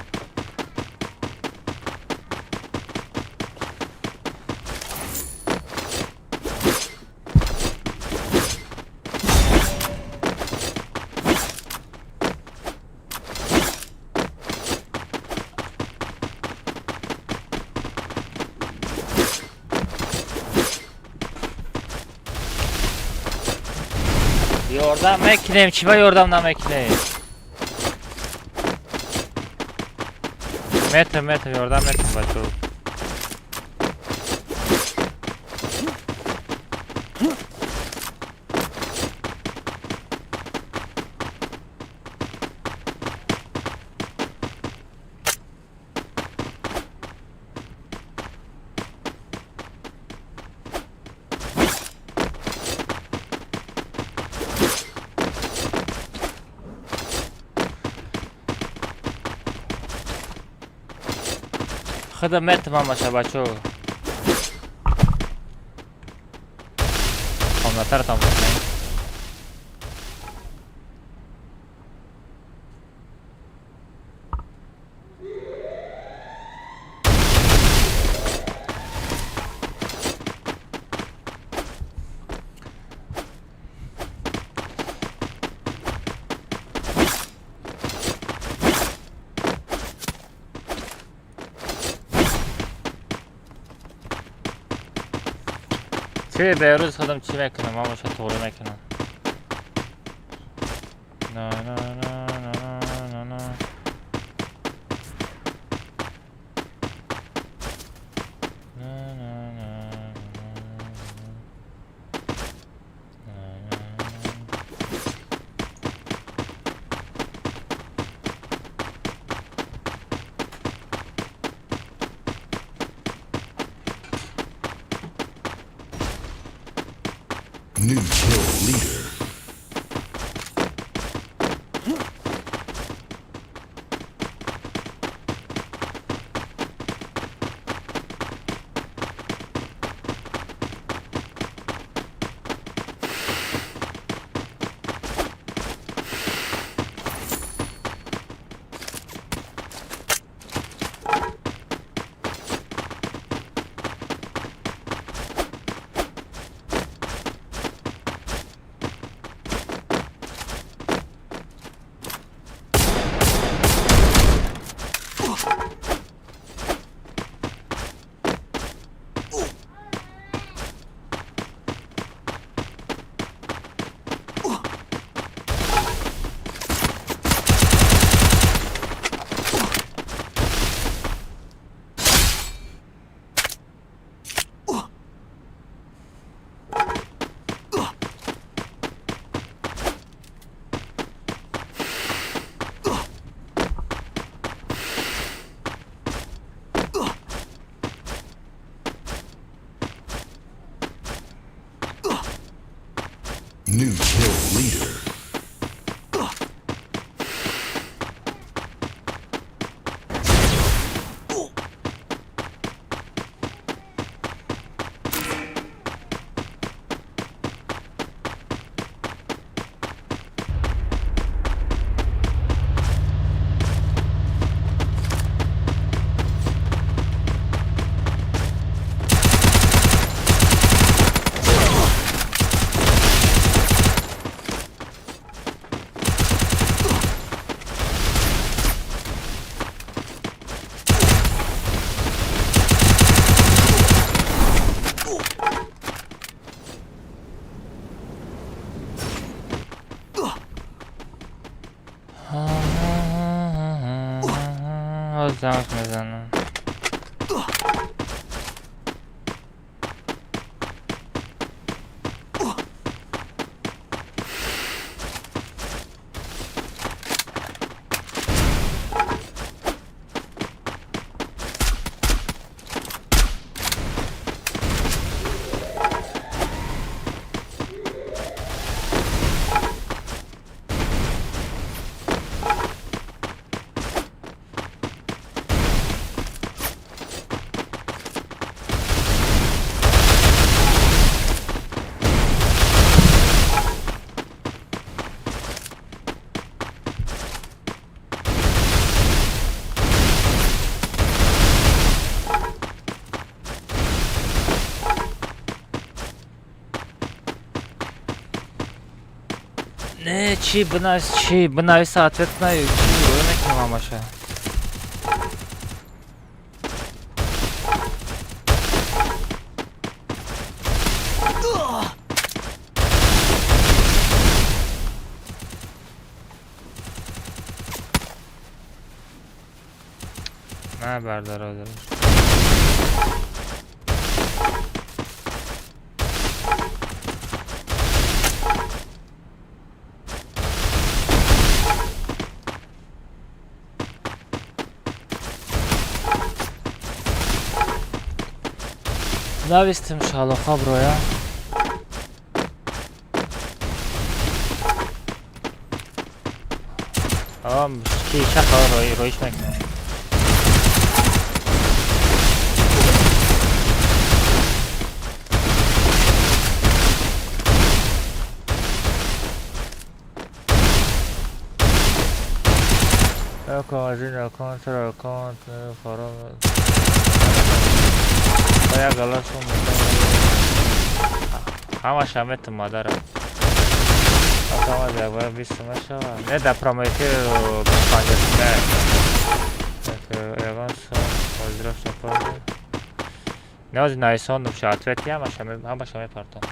Yordam mekinem, çiva yordamdan mekinem. Metem yordam metem bacho. خدمت ما باشه بچو کاملتر تام کنیم چه بیروز خودم چی میکنم اما شاید طوری میکنم نه نه نه نه نه نه New kill leader. New kill leader. زمش میزنم چی بنویس ответ на چی ماماشه نه بردار навестим шалоха броя ki şaka roiş mekne Account, forum. Baya galasın. Ama şamet madara. Atama da baya bir smash var. Ne de prometeu kampanyasında. Evans pozdrav support. Ne oldu Naison şu atvet ya ama şamet pardon.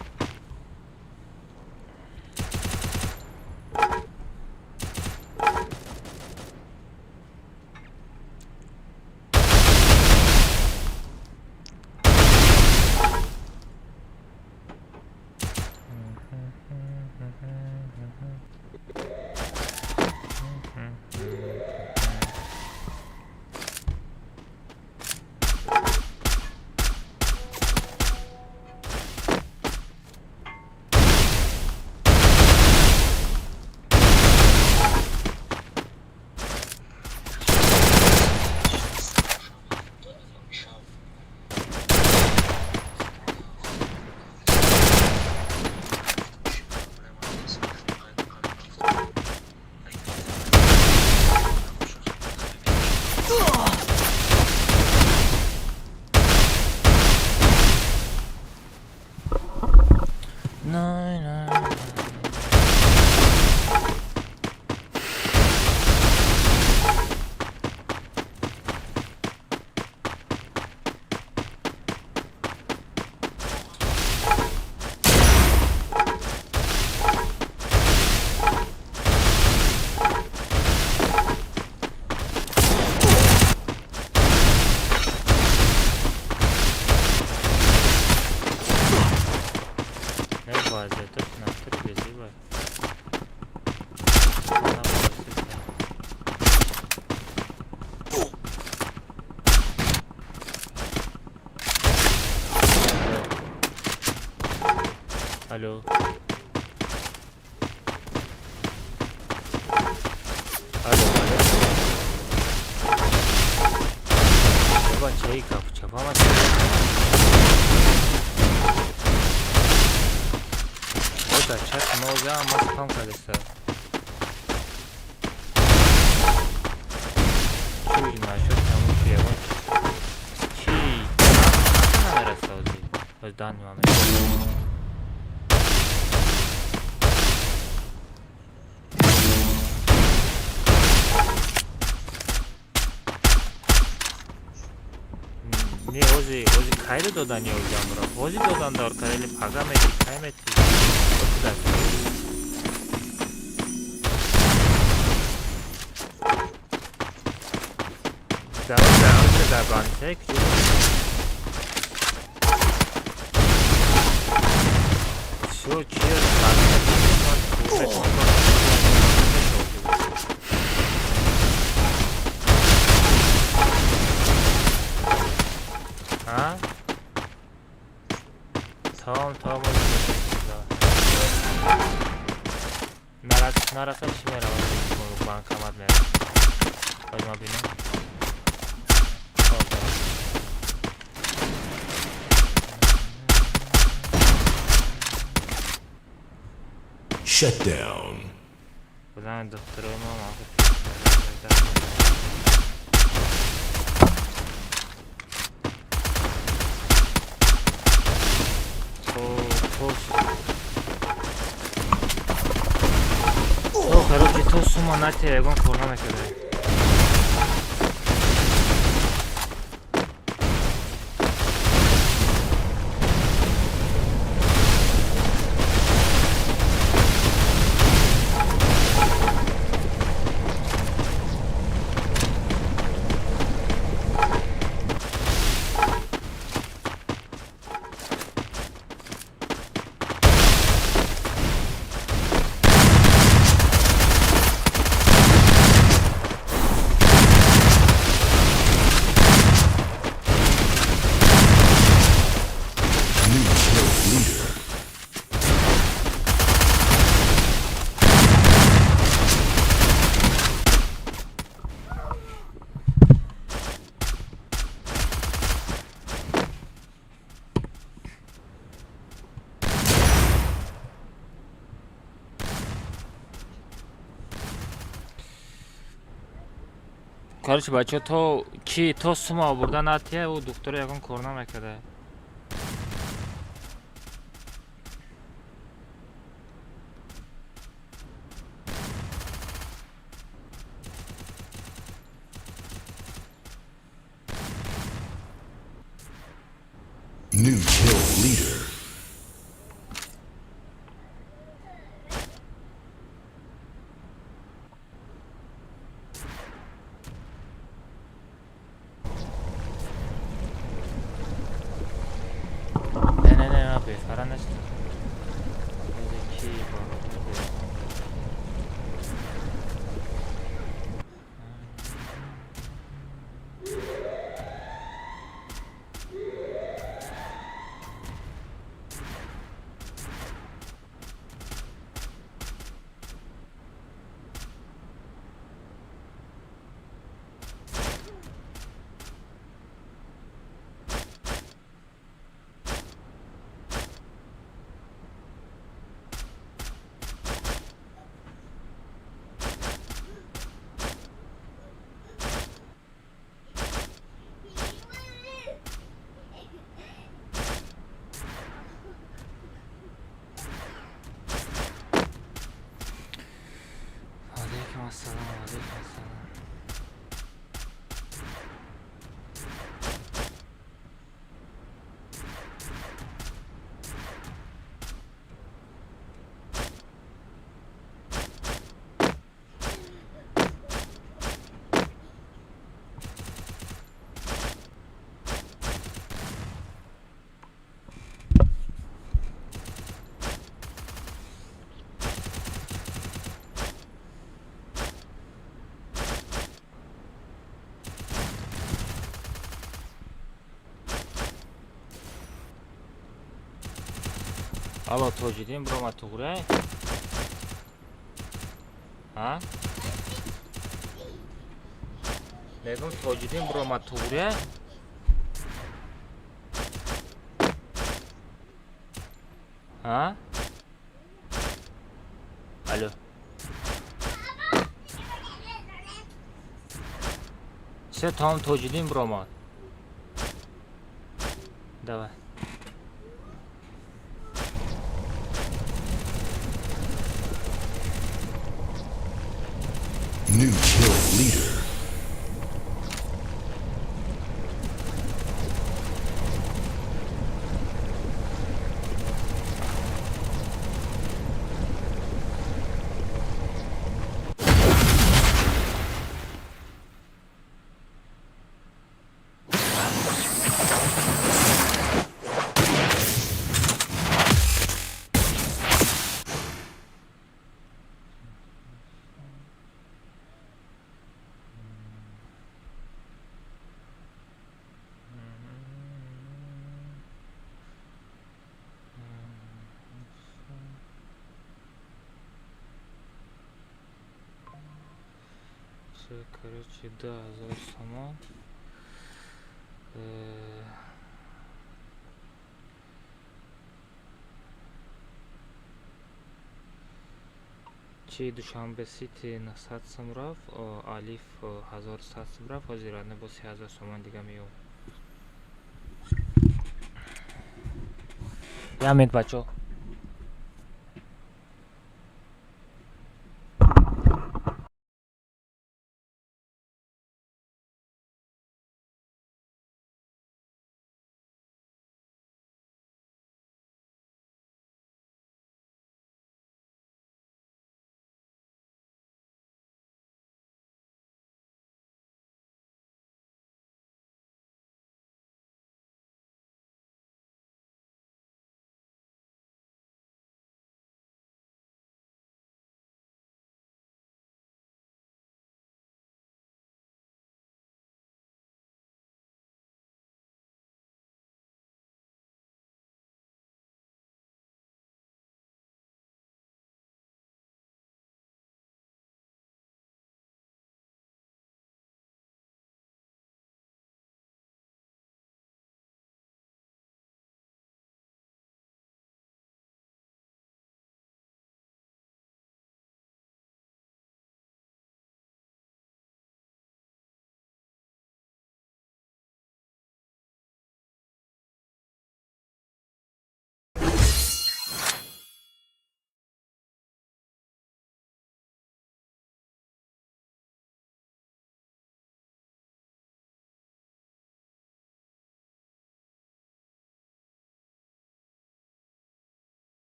Alo. Çaba çayı kapı çaba ama o da çakma o zaman spam kalırsa. Чуй, насчет тому, что я вот. Чей? Камера саузи. В данный момент. Не, ози кайры додан я узям бро. Ози додан да оркарели пагамети, каймети. Отуда. Да, бансек. Всё, честно. Ha? Tamam. Narasa bir şey var. Bankamat ne? Koyma beni. Shut down. Buradan doktorum ama. сума натия ягон кор намекарда. Короче, бача, то ки то сума бурда натия, у доктора ягон кор намекарда. New kill leader. Ne abi, falan işte. Zeki Aleykümselam, aleykümselam. Alo, to'g'ri, biroma to'g'ri. Ha? Begim to'g'ri, biroma to'g'ri. Ha? Alo. Sen tam to'g'ri, biroma. Давай. New kill leader. Короче, да, за сама. Чи Душанбе Сити на 100 сом рафт, Алиф 1100 сом рафт, ҳозирона бо 3000 сомон дига меём. Я минут бачо.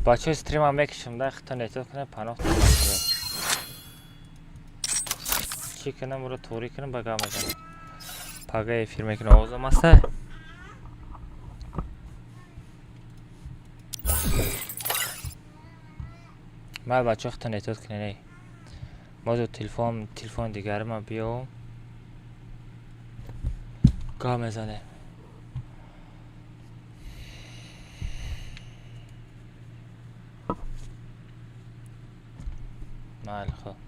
بچه استریم هم بکشم ده خطا نیتو کنه پناه چی کنم برو توری کنم بگم بزنم پاگه فیلم کنم آوزم هسته من بچه خطا نیتو کنه نی ما دو تلفن دیگر ما بیام گاه میزنه مال خب